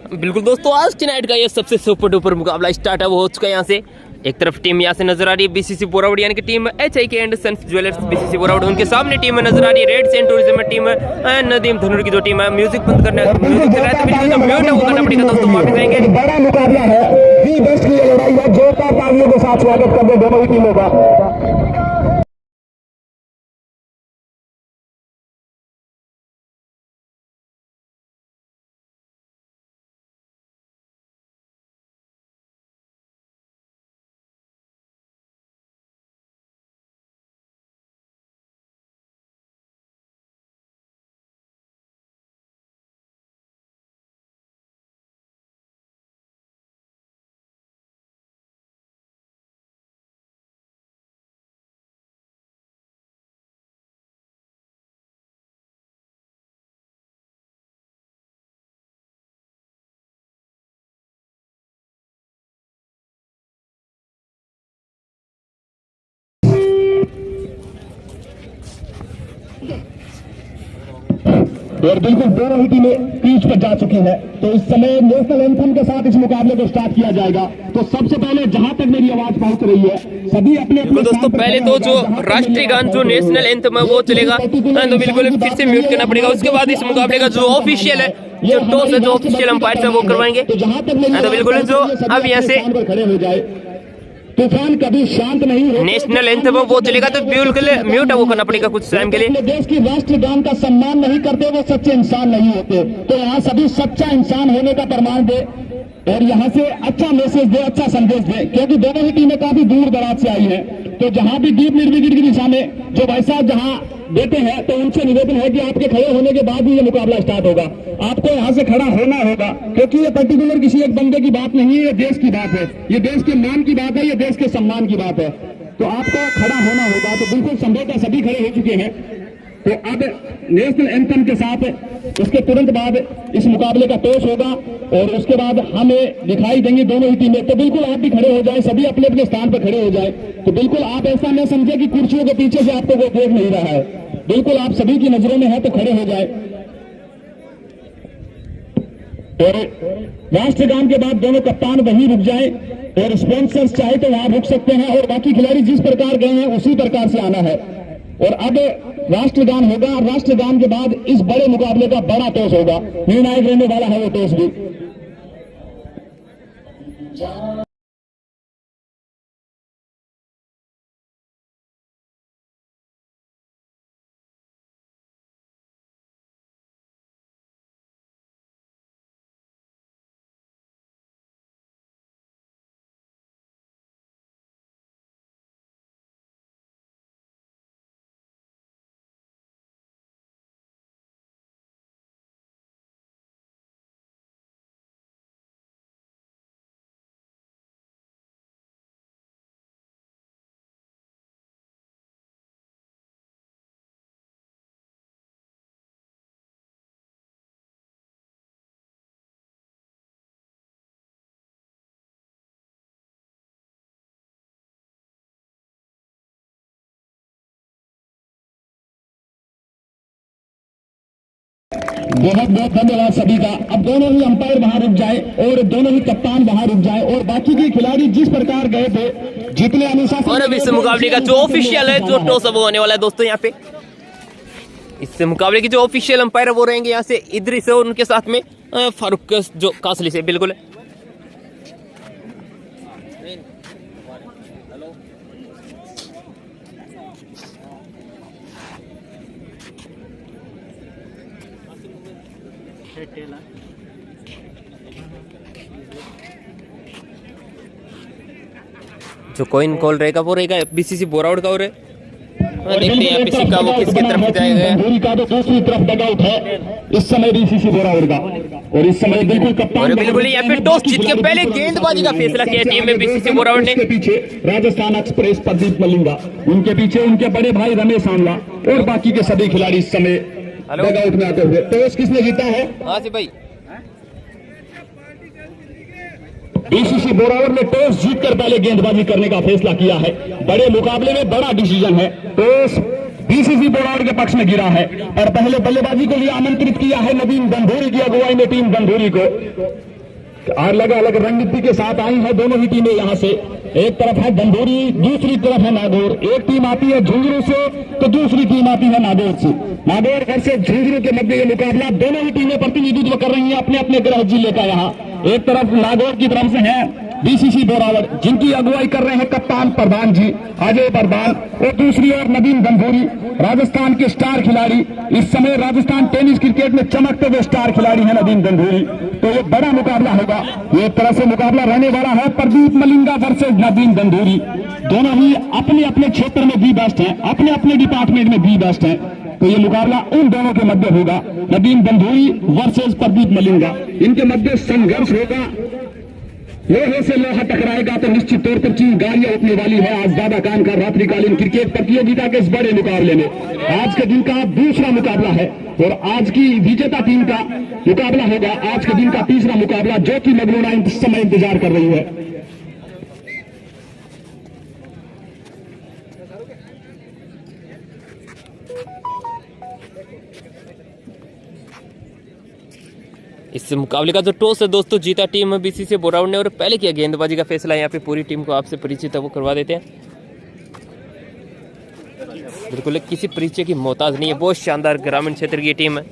बिल्कुल दोस्तों, आज की नाइट का ये सबसे सुपर डुपर मुकाबला स्टार्ट हो चुका है। यहाँ से एक तरफ टीम यहाँ से नजर आ रही है बीसीसी बोरावड़ यानी कि team HIK and sons jewellers BCC Borawad, उनके सामने टीम नजर आ रही है red saint tourism team Nadeem Dhanur की जो टीम है। म्यूजिक बंद करना म्यूजिक चल रहा है तो बिल्कुल जो म्यूट है वो करना पड़ेगा दोस्तों, वापस आएंगे। बड़ा मुकाबला है, दी बेस्ट की लड़ाई है, जोरदार तालियों के साथ स्वागत करते हैं दोनों ही टीमों का। और बिल्कुल दोनों ही टीमें पिच पर जा चुकी है, तो इस समय नेशनल एंथम के साथ इस मुकाबले को स्टार्ट किया जाएगा। तो सबसे पहले जहां तक मेरी आवाज पहुंच रही है, सभी अपने अपने दोस्तों पहले तो जो राष्ट्रीय गान जो नेशनल एंथम है वो चलेगा, तो बिल्कुल फिर से म्यूट करना पड़ेगा। उसके बाद इस मुकाबले का जो ऑफिशियल है, जो टॉस है, जो ऑफिशियल अंपायर है वो करवाएंगे। तो बिल्कुल जो अब यहाँ से खड़े हो जाए, तूफान कभी शांत नहीं हो। नेशनल एंथम वो चलेगा तो बिल्कुल म्यूट है वो करना पड़ेगा कुछ टाइम के लिए। देश की राष्ट्रगान का सम्मान नहीं करते वो सच्चे इंसान नहीं होते। तो यहाँ सभी सच्चा इंसान होने का प्रमाण दे और यहाँ से अच्छा मैसेज दे, अच्छा संदेश दे, क्योंकि दोनों ही टीमें काफी दूर दराज से आई हैं। तो जहाँ भी दीप निर्विघ्न की दिशा में जो भाई साहब जहाँ देते हैं, तो उनसे निवेदन है कि आपके खड़े होने के बाद ही ये मुकाबला स्टार्ट होगा। आपको यहाँ से खड़ा होना होगा, क्योंकि ये पर्टिकुलर किसी एक बंदे की बात नहीं है, ये देश की बात है, ये देश के मान की बात है, ये देश के सम्मान की बात है। तो आपको खड़ा होना होगा। तो बिल्कुल संभवतः सभी खड़े हो चुके हैं। तो अब नेशनल एंथम के साथ उसके तुरंत बाद इस मुकाबले का टॉस होगा और उसके बाद हमें दिखाई देंगी दोनों ही टीमें। तो बिल्कुल आप भी खड़े हो जाए, सभी अपने अपने स्थान पर खड़े हो जाए। तो बिल्कुल आप ऐसा न समझे कि कुर्सियों के पीछे से आपको वो देख नहीं रहा है, बिल्कुल आप सभी की नजरों में है, तो खड़े हो जाए। और राष्ट्रगान के बाद दोनों कप्तान वहीं रुक जाए और स्पॉन्सर्स चाहे तो वहां रुक सकते हैं और बाकी खिलाड़ी जिस प्रकार गए हैं उसी प्रकार से आना है। और अब राष्ट्रगान होगा, राष्ट्रगान के बाद इस बड़े मुकाबले का बड़ा टॉस होगा, निर्णायक रहने वाला है वो टॉस भी। बहुत बहुत धन्यवाद सभी का। अब दोनों ही अंपायर वहां रुक जाए और दोनों ही कप्तान वहां रुक जाए और बाकी के खिलाड़ी जिस प्रकार गए थे, जितने अनुशासन। और अब इस मुकाबले का जो ऑफिशियल है, जो टॉस वो होने वाला है दोस्तों, यहाँ पे इस मुकाबले की जो ऑफिशियल अंपायर है वो रहेंगे यहाँ से इदरीस और उनके साथ में फारूक जो कासली से। बिल्कुल जो कॉइन कॉल रहेगा वो रहेगा बीसीसी बोरावड़ का। और देखते हैं बीसीसी का वो किसकी तरफ जाएगा। तो दूसरी तरफ डगआउट है इस समय बीसीसी बोरावड़ का और इस समय बिल्कुल कप्तान बिल्कुल यहाँ पे टॉस जीत के पहले गेंदबाजी का फैसला किया टीम में बीसीसी बोरावड़ ने। पीछे राजस्थान एक्सप्रेस प्रदीप मलिंगा, उनके पीछे उनके बड़े भाई रमेश आंवला और बाकी के सभी खिलाड़ी इस समय डगआउट में आते हुए। टॉस किसने जीता है? हाँ जी भाई, बीसीसी बोरावड़ ने टॉस जीतकर पहले गेंदबाजी करने का फैसला किया है। बड़े मुकाबले में बड़ा डिसीजन है। टॉस बीसीसी बोरावड़ के पक्ष में गिरा है और पहले बल्लेबाजी के लिए आमंत्रित किया है नदीम गंधोरी की अगुवाई में टीम गंधोरी को। अलग अलग रणनीति के साथ आई है दोनों ही टीमें। यहाँ से एक तरफ है गंधोरी, दूसरी तरफ है नागौर। एक टीम आती है झुंझुनू से तो दूसरी टीम आती है नागौर से। नागौर वर्सेस झुंझुनू के मध्य ये मुकाबला, दोनों ही टीमें प्रतिनिधित्व कर रही हैं अपने अपने गृह जिले का। यहाँ एक तरफ नागौर की तरफ से है बीसीसी बोरावड़, जिनकी अगुवाई कर रहे हैं कप्तान प्रधान जी अजय प्रधान, और दूसरी ओर नदीम गंधोरी, राजस्थान के स्टार खिलाड़ी। इस समय राजस्थान टेनिस क्रिकेट में चमकते हुए स्टार खिलाड़ी हैं नदीम गंधोरी। तो ये बड़ा मुकाबला होगा। ये एक तरह से मुकाबला रहने वाला है प्रदीप मलिंगा वर्सेस नदीम गंधोरी। दोनों ही अपने अपने क्षेत्र में दी बेस्ट हैं, अपने अपने डिपार्टमेंट में दी बेस्ट हैं। तो ये मुकाबला उन दोनों के मध्य होगा, नदीम गंधोरी वर्सेस प्रदीप मलिंगा। इनके मध्य संघर्ष होगा, लोहे से लोहा टकराएगा तो निश्चित तौर पर चिंगारियां उठने वाली है। आज ज्यादा काम का रात्रिकालीन क्रिकेट प्रतियोगिता के इस बड़े मुकाबले में आज के दिन का दूसरा मुकाबला है और आज की विजेता टीम का मुकाबला होगा आज के दिन का तीसरा मुकाबला, जो कि मगलोना इस समय इंतजार कर रही है। इस मुकाबले का जो टॉस है दोस्तों जीता टीम बीसीसी बोरावड़ ने और पहले किया गेंदबाजी का फैसला। यहाँ पे पूरी टीम को आपसे परिचित है वो करवा देते हैं। बिल्कुल किसी परिचय की मोहताज नहीं है, बहुत शानदार ग्रामीण क्षेत्र की टीम है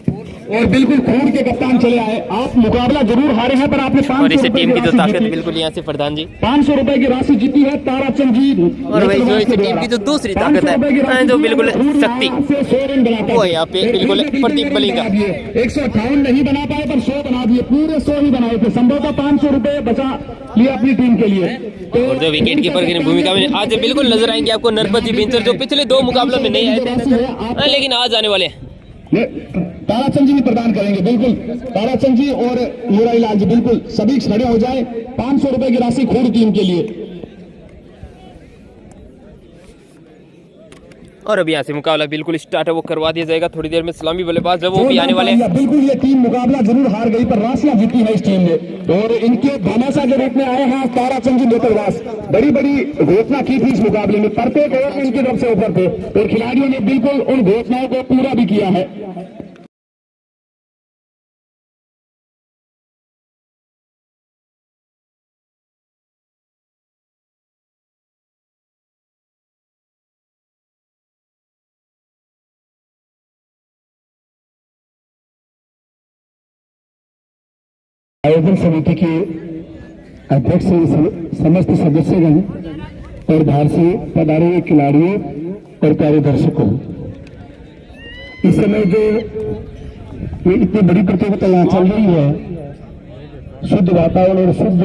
और बिल्कुल खून के कप्तान चले आए। आप मुकाबला जरूर हारे हैं पर आपने 500 और इस टीम की जो ताकत जीती। बिल्कुल यहाँ से प्रधान जी 500 रुपए की राशि जीती है ताराचंद जी। और वही जो इस टीम की जो दूसरी ताकत है जो बिल्कुल शक्ति वो है यहाँ पे बिल्कुल प्रदीप मलिंगा। 158 नहीं बना पाए पर 100 बना दिए, पूरे 100 ही बनाए थे। संभवतः 500 रुपए बचा लिया अपनी टीम के लिए। और जो विकेट कीपर की भूमिका में आज बिल्कुल नजर आएंगे आपको नरपति बिंचर, जो पिछले 2 मुकाबलों में नहीं आए थे लेकिन आज आने वाले हैं। ताराचंद जी भी प्रदान करेंगे। बिल्कुल ताराचंद जी और मुरारीलाल जी बिल्कुल सभी खड़े हो जाए। 500 रुपए की राशि खून टीम के लिए। और अभी यहाँ से मुकाबला बिल्कुल स्टार्ट है वो करवा दिया जाएगा थोड़ी देर में। सलामी बल्लेबाज है वो भी आने वाले हैं। बिल्कुल ये टीम मुकाबला जरूर हार गई पर राशियां जीती है इस टीम ने और इनके भामाशाह के रूप में आए हैं ताराचंद जी नेतरवास। बड़ी बड़ी घोषणा की थी इस मुकाबले में, प्रत्येक ओवर में इनकी तरफ से ऊपर थे और खिलाड़ियों ने बिल्कुल उन घोषणाओं को पूरा भी किया है। आयोजन समिति के अध्यक्ष समस्त सदस्यगण और बाहर से पधारे हुए खिलाड़ियों और कार्यदर्शकों, इस समय जो ये इतनी बड़ी प्रतियोगिता यहाँ चल रही है, शुद्ध वातावरण और शुद्ध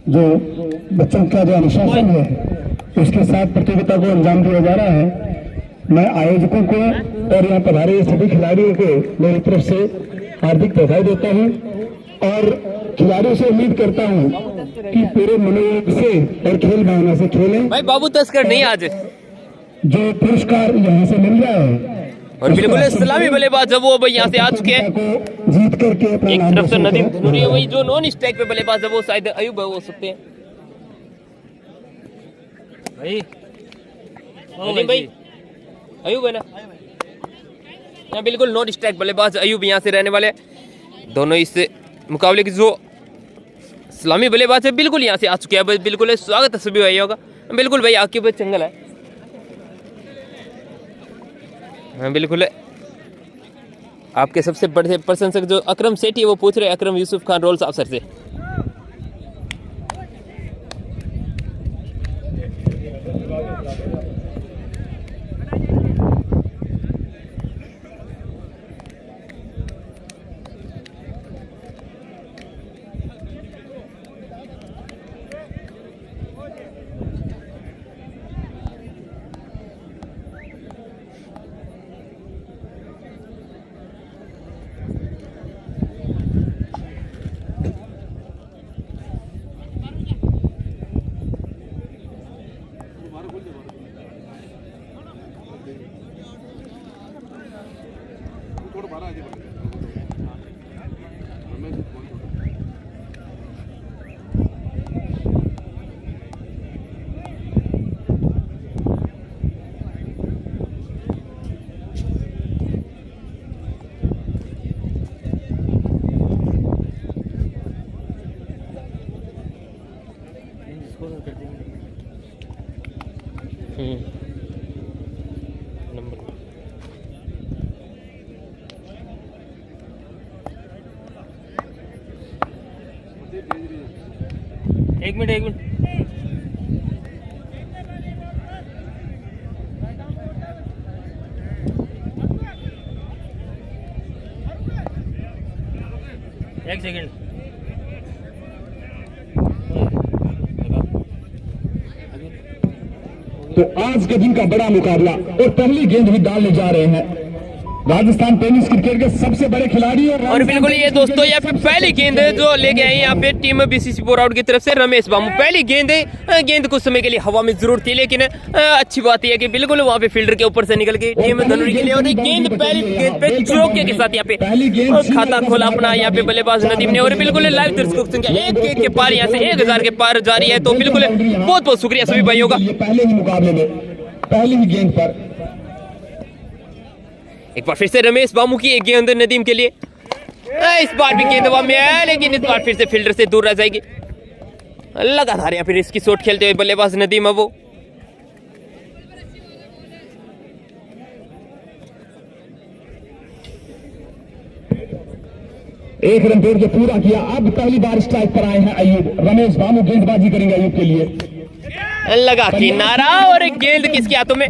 जो बच्चों का जो अनुशासन है उसके साथ प्रतियोगिता को अंजाम दिया जा रहा है। मैं आयोजकों को और यहाँ पधारे हुए सभी खिलाड़ियों को मेरी तरफ से हार्दिक बधाई देता हूं और खिलाड़ियों से उम्मीद करता हूं कि पूरे मनोयोग से और खेल भावना से खेलें। भाई बाबू तस्कर नहीं आज जो पुरस्कार यहाँ से मिल रहा है और बिल्कुल सलामी बल्लेबाज है वो यहाँ से आ चुके हैं। जीत करके अपना एक नाम तरफ से रोशन नदीम करें। गंधोरी है, वही जो नॉन स्ट्राइक पे बल्लेबाज है वो शायद अयूब हो सकते हैं। नदीम भाई अयूब है ना, यहाँ बिल्कुल नॉन स्ट्राइक बल्लेबाज अयूब यहाँ से रहने वाले। दोनों इस मुकाबले की जो सलामी बल्लेबाज है बिल्कुल यहाँ से आ चुके हैं। बिल्कुल स्वागत है सभी भाइयों का। बिल्कुल भाई आपके ऊपर चंगल है। हाँ बिल्कुल आपके सबसे बड़े प्रशंसक जो अकरम सेठी है वो पूछ रहे हैं अकरम यूसुफ खान रोल्स अफसर से। एक मिनट एक सेकंड। तो आज के दिन का बड़ा मुकाबला और पहली गेंद भी डालने जा रहे हैं राजस्थान टेनिस क्रिकेट के सबसे बड़े खिलाड़ी और बिल्कुल ये दोस्तों यहाँ पे पहली गेंद जो लेके आए यहाँ पे टीम बीसीसी बोराउड की तरफ से रमेश बामू। पहली गेंद कुछ समय के लिए हवा में जरूर थी, लेकिन अच्छी बात यह है कि बिल्कुल वहाँ पे फील्डर के ऊपर से निकल गई टीम धनुरी के लिए। और गेंद पहली गेंद पे चौके के साथ यहाँ पे खाता खोला अपना यहाँ पे बल्लेबाज नदीम ने। और बिल्कुल लाइव दर्शकों की संख्या 1 के पार यहाँ से 1000 के पार जा रही है। तो बिल्कुल बहुत बहुत शुक्रिया सभी भाइयों का। पहले ही मुकाबले में पहली ही गेंद पर एक बार फिर से रमेश बामू की एक गेंद नदीम के लिए। इस बार भी गेंद हवा में है, लेकिन इस बार फिर से फील्डर से दूर रह जाएगी। लगातार यहाँ फिर इसकी शॉट खेलते हुए बल्लेबाज नदीम। अब वो एक रन तोड़ के पूरा किया। अब पहली बार स्ट्राइक पर आए हैं अयूब। रमेश बामू गेंदबाजी करेंगे अयूब के लिए। लगा किनारा और एक गेंद किसके हाथों में?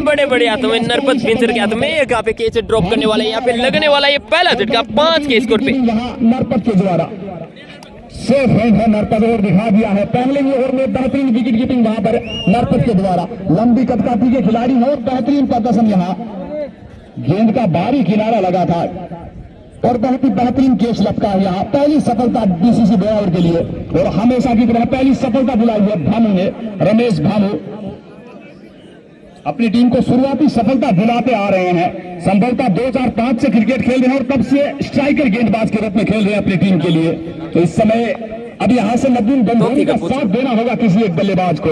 बड़े बड़े हाथों में, नरपत भिंसर के हाथों में। यहाँ पे कैच ड्रॉप करने वाला है, यहाँ पे लगने वाला ये पहला झटका 5 के स्कोर पे। नरपत के द्वारा सेफ हैंड है नरपत और दिखा दिया है। पहले ही ओवर में बेहतरीन विकेट कीपिंग वहां पर नरपत के द्वारा। लंबी कदकाठी के खिलाड़ी है और बेहतरीन प्रदर्शन यहाँ। गेंद का बारी किनारा लगा था और बहुत ही बेहतरीन कैच लटका है यहाँ। पहली सफलता बीसीसी बोराउड के लिए और हमेशा की तरह पहली सफलता दिलाई है भानु ने। रमेश भानु अपनी टीम को शुरुआती सफलता दिलाते आ रहे हैं। संभवतः 2005 से क्रिकेट खेल रहे हैं और तब से स्ट्राइकर गेंदबाज के रूप में खेल रहे हैं अपनी टीम के लिए। तो इस समय अब यहाँ से नदीम गंगोली का साथ देना होगा किसी एक बल्लेबाज को।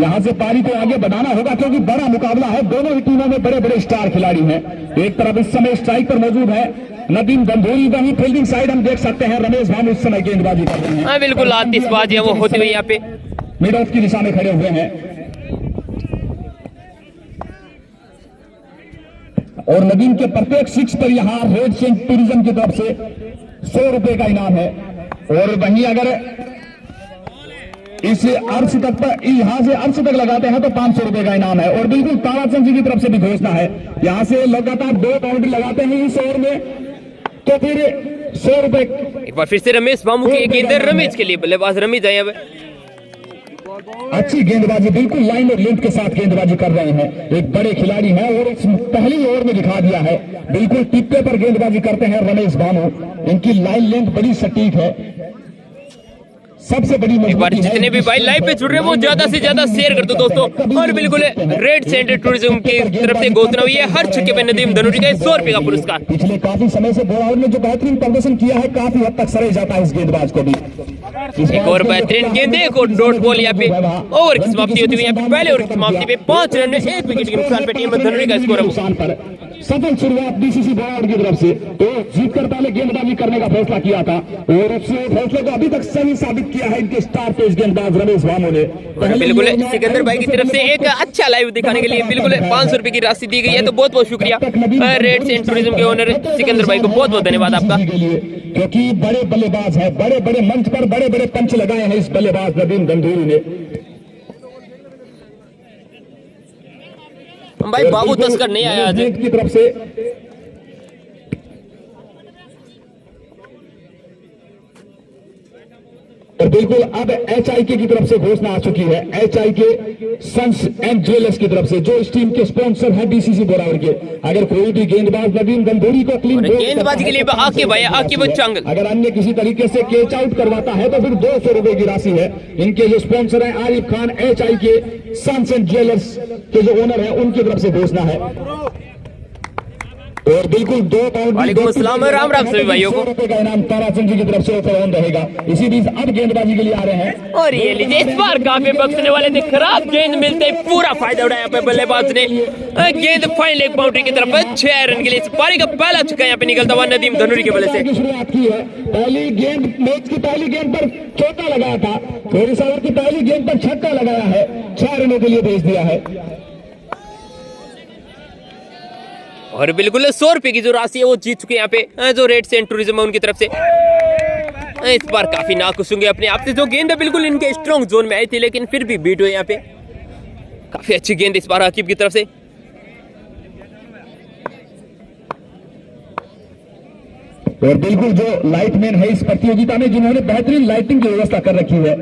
यहाँ से पारी को आगे बढ़ाना होगा क्योंकि बड़ा मुकाबला है। दोनों ही टीमों में बड़े बड़े स्टार खिलाड़ी हैं। एक तरफ इस समय स्ट्राइक पर मौजूद है नदीम गंगोली, वहीं फील्डिंग साइड हम देख सकते हैं रमेश भानु इस समय गेंदबाजी कर रहे हैं। बिल्कुल आतिशबाजी वो होती हुई यहाँ पे मिड ऑफ की दिशा में खड़े हुए हैं और नदीम के प्रत्येक 6 पर यहाँ रेड सेंट टूरिज्म की तरफ से 100 रुपए का इनाम है। और वहीं अगर इस अर्श तक पर यहाँ से अर्श तक लगाते हैं तो 500 रुपए का इनाम है। और बिल्कुल ताराचंद जी की तरफ से भी घोषणा है, यहाँ से लगातार 2 बाउंड्री लगाते हैं इस ओवर में तो फिर 100 रुपए। एक बार फिर से रमेश बामू की गेंद रमेश के लिए, बल्लेबाज रमेश आए। अब अच्छी गेंदबाजी, बिल्कुल लाइन और लेंथ के साथ गेंदबाजी कर रहे हैं। एक बड़े खिलाड़ी हैं और इस पहली ओवर में दिखा दिया है। बिल्कुल टिप्पे पर गेंदबाजी करते हैं रमेश बामू। इनकी लाइन लेंथ बड़ी सटीक है। सबसे बड़ी एक बार जितने भी भाई लाइव पे जुड़ रहे हैं वो ज्यादा से ज्यादा शेयर कर दो दोस्तों। और बिल्कुल रेड सेंटर टूरिज्म की तरफ से घोषणा हुई है हर छक्के पे नदीम धनुरी का 100 रुपए का पुरस्कार। पिछले काफी समय से बोराउड ने जो बेहतरीन प्रदर्शन किया है काफी हद तक सराहा जाता है इस गेंदबाज को भी। एक और बेहतरीन गेंद, एक और डॉट बॉल यहाँ पे ओवर की समाप्ति होती हुई। यहाँ पे पहले ओवर की समाप्ति पे 5 रन में 1 विकेट के नुकसान पे टीम धनुरी का स्कोर है। सफल शुरुआत बीसीसी बोराउड की तरफ से। तो जीतकर पहले गेंदबाजी करने का फैसला किया था और उस फैसले को अभी तक सही साबित किया है इनके स्टार तेज गेंदबाज रमेश बामू ने। बिल्कुल सिकंदर भाई की तरफ से एक अच्छा लाइव दिखाने के लिए बिल्कुल 500 रुपए की राशि दी गई है। तो बहुत बहुत शुक्रिया रेड सेंट टूरिज्म के ओनर सिकंदर भाई को, बहुत बहुत धन्यवाद आपका। क्योंकि बड़े बल्लेबाज है, बड़े बड़े मंच पर बड़े बड़े पंच लगाए हैं इस बल्लेबाज नदीम गंगोली ने। भाई बाबू तस्कर नहीं आया आज की तरफ से। और बिल्कुल अब HIK की तरफ से घोषणा आ चुकी है। HIK सन्स एंड ज्वेलर्स की तरफ से जो इस टीम के स्पॉन्सर है बीसीसी बोराउड के। अगर कोई भी गेंदबाज नदीम गंगोली को क्लीन गेंदबाजी के लिए आके भाई आके वो चंगल अगर अन्य किसी तरीके से कैच आउट करवाता है तो फिर 200 रुपए की राशि है। इनके जो स्पॉन्सर है Arif Khan, HIK sons and jewellers के जो ओनर है उनकी तरफ से घोषणा है। और बिल्कुल 2 बाउंड्री। वालेकुम अस्सलाम, राम राम सभी भाइयों को। रुपए का इनाम ताराचंद जी की तरफ से ऑफर ऑन रहेगा। इसी बीच अब गेंदबाजी के लिए आ रहे हैं और ये लीजिए इस बार काफी बख्शने वाले थे, खराब गेंद मिलते ही पूरा फायदा उठाया पे बल्लेबाज ने। गेंद फाइनल एक बाउंड्री की तरफ 6 रन के लिए पारी का पहला छक्का यहाँ पे निकलता हुआ नदीम धनुरी के बल्ले से। शुरुआत की है। पहली गेंद मैच की पहली गेंद पर चौका लगाया था, थोड़ी सा की पहली गेंद पर छक्का लगाया है, 6 रनों के लिए भेज दिया है। और बिल्कुल 100 रुपए की जो राशि है वो जीत चुके यहाँ पे जो रेड सेंट टूरिज्म है उनकी तरफ से। इस बार काफी नाखुश होंगे अपने आप से। जो गेंद है बिल्कुल इनके स्ट्रॉन्ग जोन में आई थी, लेकिन फिर भी बीट हुए यहाँ पे। काफी अच्छी गेंद इस बार आकिब की तरफ से। और बिल्कुल जो लाइटमैन है इस प्रतियोगिता में, जिन्होंने बेहतरीन लाइटिंग की व्यवस्था कर रखी है,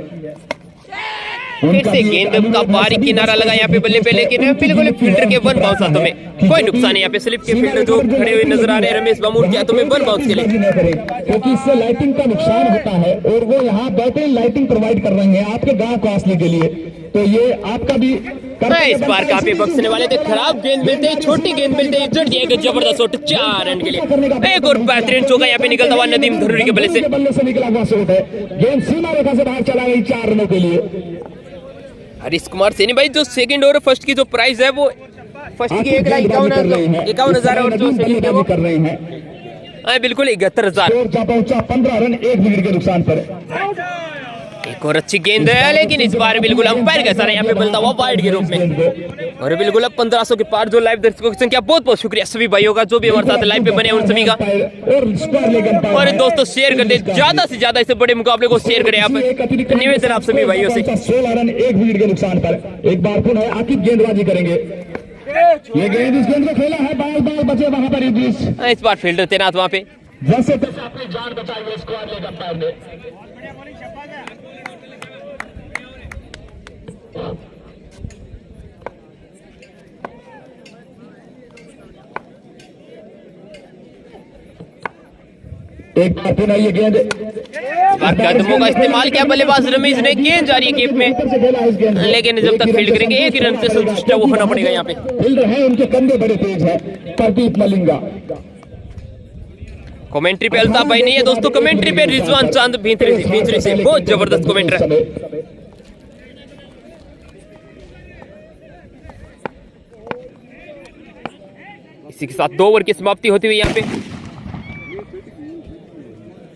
फिर से गेंद का बारीक किनारा लगा यहाँ पे बल्ले पे, लेकिन बिल्कुल फील्डर के वन बाउंस हाथों में, कोई नुकसान नहीं यहाँ पे। स्लिप के फील्डर जो खड़े हुए नजर आ रहे हैं रमेश बामूर के हाथों में वन बाउंस के लिए, क्योंकि इससे लाइटिंग का नुकसान होता है और वो यहाँ बेहतरीन लाइटिंग प्रोवाइड कर रहे हैं आपके गांव को हंसने के लिए। तो ये आपका भी इस बार काफी बख्शने वाले थे। खराब गेंद मिलते, छोटी गेंद मिलते, इज्जत दिया एक जबरदस्त शॉट 4 रन के लिए। एक और बेहतरीन चौका यहाँ पे निकलता हुआ नदीम धरूरी के बल्ले से निकला हुआ शॉट है। गेंद सीमा रेखा से बाहर चला गई 4 रनों के लिए। हरीश कुमार सैनी भाई, जो सेकंड और फर्स्ट की जो प्राइस है वो फर्स्ट की 51,000 और जो सेकंड है वो कर रहे हैं बिल्कुल 71,000। पहुंचा 15 रन 1 विकेट के नुकसान पर। एक और अच्छी गेंद है, लेकिन इस बार बिल्कुल अंपायर का सारा यहाँ पे मिलता हुआ वाइड के रूप में। और बिल्कुल अब 1500 के पार जो लाइव दर्शकों की संख्या, बहुत बहुत शुक्रिया सभी भाइयों का जो भी हमारे साथ लाइव पे बने उन सभी का। और दोस्तों शेयर कर दे, ज्यादा से ज्यादा इस बड़े मुकाबले को शेयर करें आप, निवेदन आप सभी भाइयों से। 16 रन 1 विकेट के नुकसान पर। एक बार पुनः आकिब गेंदबाजी करेंगे। ये गेंद इस गेंद को खेला है, बाल बचे वहां पर इस बार फील्डर तैनात वहां पे, जैसे तैसे अपनी जान बचाई है स्क्वाड लेग अंपायर ने। एक बार पुनः ये गेंद, कदमों का इस्तेमाल किया बल्लेबाज रमेश ने। गेंद जा रही है गेप में, लेकिन जब तक फील्ड करेंगे एक ही रन से संतुष्ट वो होना पड़ेगा यहाँ पे। फील्डर है, उनके कंधे बड़े तेज है, प्रदीप मलिंगा। कमेंट्री पे अल्ताफ भाई नहीं है दोस्तों, कमेंट्री पे रिजवान चांद भींचरी से बहुत जबरदस्त कमेंटर है। इसी के साथ 2 ओवर की समाप्ति होती हुई यहाँ पे।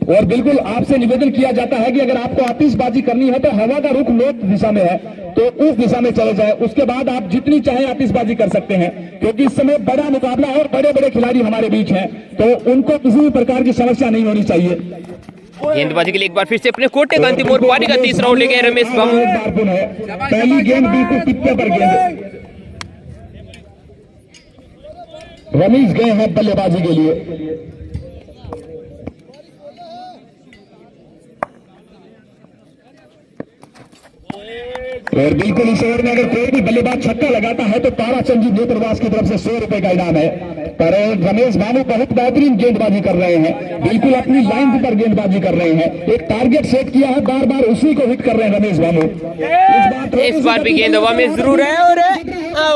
और बिल्कुल आपसे निवेदन किया जाता है कि अगर आपको आतिशबाजी करनी है तो हवा का रुख नॉर्थ दिशा में है तो उस दिशा में चले जाए, उसके बाद आप जितनी चाहे आतिशबाजी कर सकते हैं, क्योंकि इस समय बड़ा मुकाबला है और बड़े बड़े खिलाड़ी हमारे बीच हैं, तो उनको किसी भी प्रकार की समस्या नहीं होनी चाहिए। गेंदबाजी के लिए एक बार फिर से अपने कोटे का अंतिम और पारी का 30 राउंड ले गए रमेश बाबू। पहली गेंद बिल्कुल टिप्पे पर गेंद, रमेश गए हैं बल्लेबाजी के लिए। और बिल्कुल इस ओवर में अगर कोई भी बल्लेबाज छक्का लगाता है तो ताराचंद जी नेत्रवास की तरफ से 100 रुपए का इनाम है। पर रमेश बाबू बहुत बेहतरीन गेंदबाजी कर रहे हैं, बिल्कुल अपनी लाइन पर गेंदबाजी कर रहे हैं। एक टारगेट सेट किया है, बार बार उसी को हिट कर रहे हैं रमेश बाबू। इस बार भी गेंद हवा में जरूर है और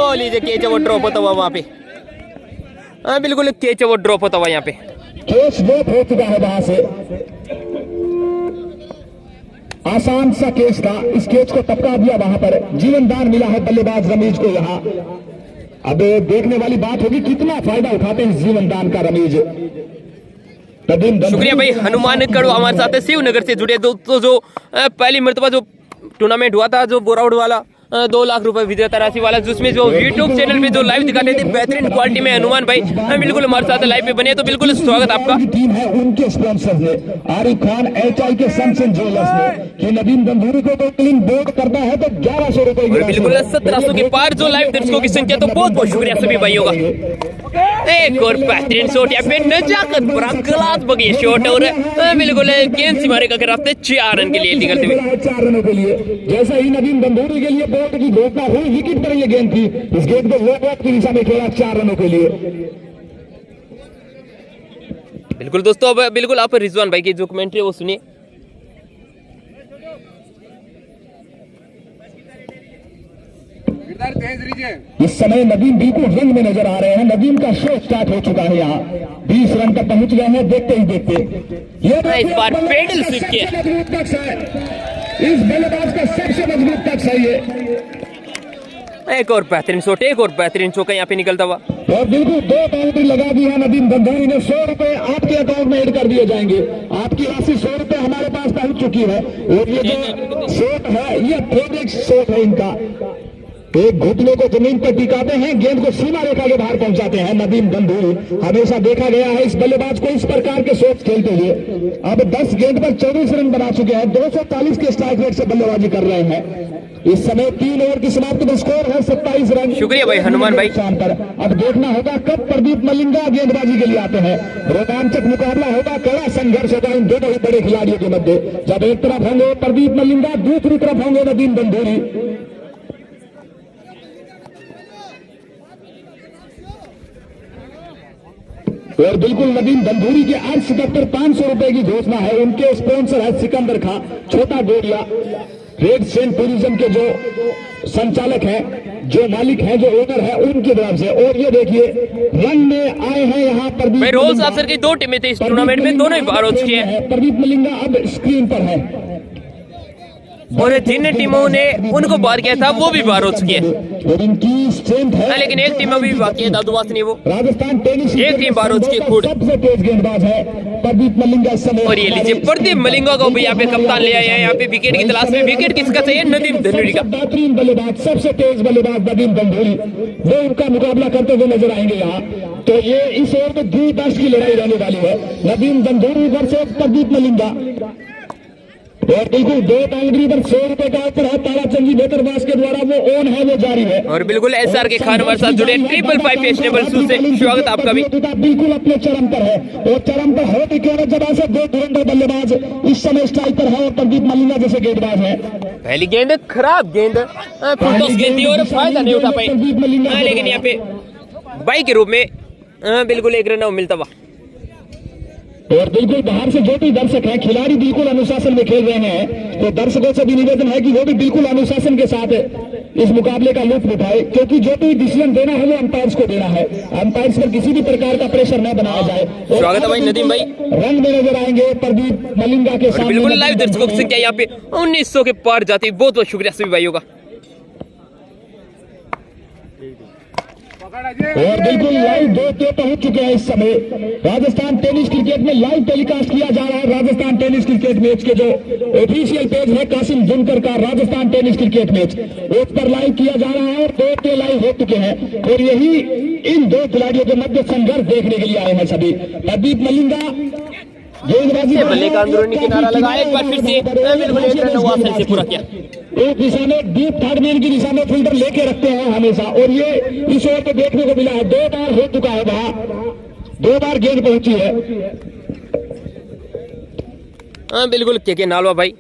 वो लीजिए कैच वो ड्रॉप होता हुआ वहां पे। बिल्कुल कैच वो ड्रॉप होता हुआ यहाँ पे। कैच ड्रॉप हो चुका है वहां से, आसान सा केस था, इस केच को टपका दिया वहां पर। जीवन दान मिला है बल्लेबाज रमीज को यहाँ। अब देखने वाली बात होगी कितना फायदा उठाते हैं इस जीवन दान का रमीज। शुक्रिया भाई हनुमान कड़ो हमारे साथ है शिवनगर से जुड़े दोस्तों। जो पहली मर्तबा जो टूर्नामेंट हुआ था जो बोराउड वाला 2 लाख रुपए विजेता राशि वाला, जिसमें जो यूट्यूब चैनल पे जो लाइव दिखाते थे बेहतरीन क्वालिटी में हनुमान भाई बिल्कुल हमारे साथ लाइव पे बने, तो बिल्कुल स्वागत आपका। टीम है उनके स्पॉन्सर ने आरिफ खान एचआई के सनसन ज्वेलर्स ने कि नदीम गंभीरी को तो क्लीन बोर्ड करता है तो 1100 रुपए बिल्कुल 1700 के पार जो लाइव दर्शकों की संख्या, तो बहुत बहुत शुक्रिया सभी भाइयों का। एक और बेहतरीन शॉट यहाँ पे नजाकत बड़ा कलात्मक ये शॉट और बिल्कुल गेंद सीमा रेखा के रास्ते 4 रन के लिए निकलते हुए। 4 रनों के लिए जैसे ही नदीम गंभीरी के लिए बोर्ड की घोषणा हुई, विकेट पर ये गेंद थी, इस गेंद को लो बॉल की दिशा में खेला 4 रनों के लिए। बिल्कुल दोस्तों, अब बिल्कुल आप रिजवान भाई की जो कमेंट्री वो सुनिए। इस समय नदीम बिल्कुल रंग में नजर आ रहे हैं। नदीम का शो स्टार्ट हो चुका है, यहाँ 20 रन तक पहुंच गए हैं। देखते ही देखते ये इस बार पेडल स्विप किया, मजबूत टच है, इस बल्लेबाज का सबसे मजबूत टच है ये। एक और बेहतरीन शॉट, एक और बेहतरीन चौका यहाँ पे निकलता हुआ। और बिल्कुल 2 बाउंड्री लगा दी है नदीम गंभीरी ने। 100 रुपए आपके अकाउंट में ऐड कर दिए जाएंगे। आपकी राशि 100 रुपए हमारे पास पहुंच चुकी है। और ये जो शॉट है ये फेवरेट शॉट है इनका। एक घुटने को जमीन पर टिकाते हैं, गेंद को सीमा रेखा के बाहर पहुंचाते हैं नदीम गंधूरी। हमेशा देखा गया है इस बल्लेबाज को इस प्रकार के शॉट खेलते हुए। अब 10 गेंद पर 24 रन बना चुके हैं, 240 के स्ट्राइक रेट से बल्लेबाजी कर रहे हैं। इस समय 3 ओवर की समाप्ति में स्कोर है 27 रन। शुक्रिया भाई हनुमान भाई। पर अब देखना होगा कब प्रदीप मलिंगा गेंदबाजी के लिए आते हैं। रोमांचक मुकाबला होगा, कड़ा संघर्ष होगा इन दोनों बड़े खिलाड़ियों के मध्य। जब एक तरफ होंगे प्रदीप मलिंगा, दूसरी तरफ होंगे नदीम गंधूरी। और बिल्कुल नदीम गंधूरी के अर्श दफ्तर 500 रुपए की घोषणा है। उनके स्पॉन्सर है सिकंदर खां, छोटा गोरिया, रेड सेंट टूरिज्म के जो संचालक हैं, जो मालिक हैं, जो ओनर है, उनकी तरफ से। और ये देखिए रन में आए हैं यहाँ पर भाई रोज अफसर की 2 टीमें थी इस टूर्नामेंट में, दोनों ही बाहर हो चुकी हैं। प्रदीप मलिंगा अब स्क्रीन पर है और जिन टीमों ने उनको बाहर किया था वो भी बाहर हो चुकी है। और इनकी स्ट्रेंथ है, लेकिन एक टीम अभी बाकी है दादूवास नहीं, वो राजस्थान टेनिस एक टीम बाहर हो चुकी है खुद। सबसे तेज गेंदबाज है प्रदीप मलिंगा इस समय। और ये लीजिए प्रदीप मलिंगा को भी यहाँ पे कप्तान ले आया है। यहाँ पे विकेट की तलाश में, विकेट किसका चाहिए? नदीम गंधूरी का। बेहतरीन बल्लेबाज, सबसे तेज बल्लेबाज नदीम गंधूरी, वो उनका मुकाबला करते हुए नजर आएंगे यहाँ। तो ये इस ओवर में 2 टेस्ट की लड़ाई रहने वाली है। नदीम गंधूरी वर्सेस प्रदीप मलिंगा। और बिल्कुल 2 बाउंड्री पर 100 रुपए का ऑफर है ताराचंद जी नेत्रवास के द्वारा, वो ऑन है, वो जारी है। और बिल्कुल SR के खान हमारे साथ जुड़े 555 फैशनेबल शूज से स्वागत आपका भी। बिल्कुल अपने चरम पर है, और चरम पर हो भी क्यों ना, जब ऐसे 2 धुरंधर बल्लेबाज इस समय स्ट्राइक पर है और प्रदीप मलिंगा जैसे गेंदबाज है। पहली गेंद खराब गेंद, फुलटॉस गेंद थी और फायदा नहीं उठा पाई। लेकिन यहाँ पे बाई के रूप में बिल्कुल 1 रन मिलता हुआ। और बिल्कुल बाहर से जो भी दर्शक हैं, खिलाड़ी बिल्कुल अनुशासन में खेल रहे हैं, तो दर्शकों से भी निवेदन है कि वो भी बिल्कुल अनुशासन के साथ इस मुकाबले का लुत्फ उठाए, क्योंकि जो भी डिसीजन देना है वो अंपायर्स को देना है। अंपायर्स पर किसी भी प्रकार का प्रेशर न बनाया जाए। स्वागत है भाई नदीम भाई। रन में नजर आएंगे प्रदीप मलिंगा के साथ। बिल्कुल लाइव दर्शकों की संख्या यहाँ पे 1900 के पार जाती। बहुत बहुत शुक्रिया सभी भाइयों का। और बिल्कुल लाइव 2 पे पहुंच चुके हैं इस समय। राजस्थान टेनिस क्रिकेट में लाइव टेलीकास्ट किया जा रहा है। राजस्थान टेनिस क्रिकेट मैच के जो ऑफिशियल पेज है कासिम जुनकर का, राजस्थान टेनिस क्रिकेट मैच, उस पर लाइव किया जा रहा है। 2 पे लाइव हो चुके हैं और यही इन 2 खिलाड़ियों के मध्य संघर्ष देखने के लिए आए हैं सभी। प्रदीप मलिंगा गेंदबाजी बल्ले का अंदरूनी किनारा लगा, एक बार फिर से बिल्कुल 1 रन वासन से पूरा किया। एक दिशा में डीप थर्ड मैन की दिशा में फील्डर लेके रखते हैं हमेशा, और ये इस ओवर पे देखने को मिला है। 2 बार हो चुका है वहां, 2 बार गेंद पहुंची है। बिल्कुल के नालवा भाई।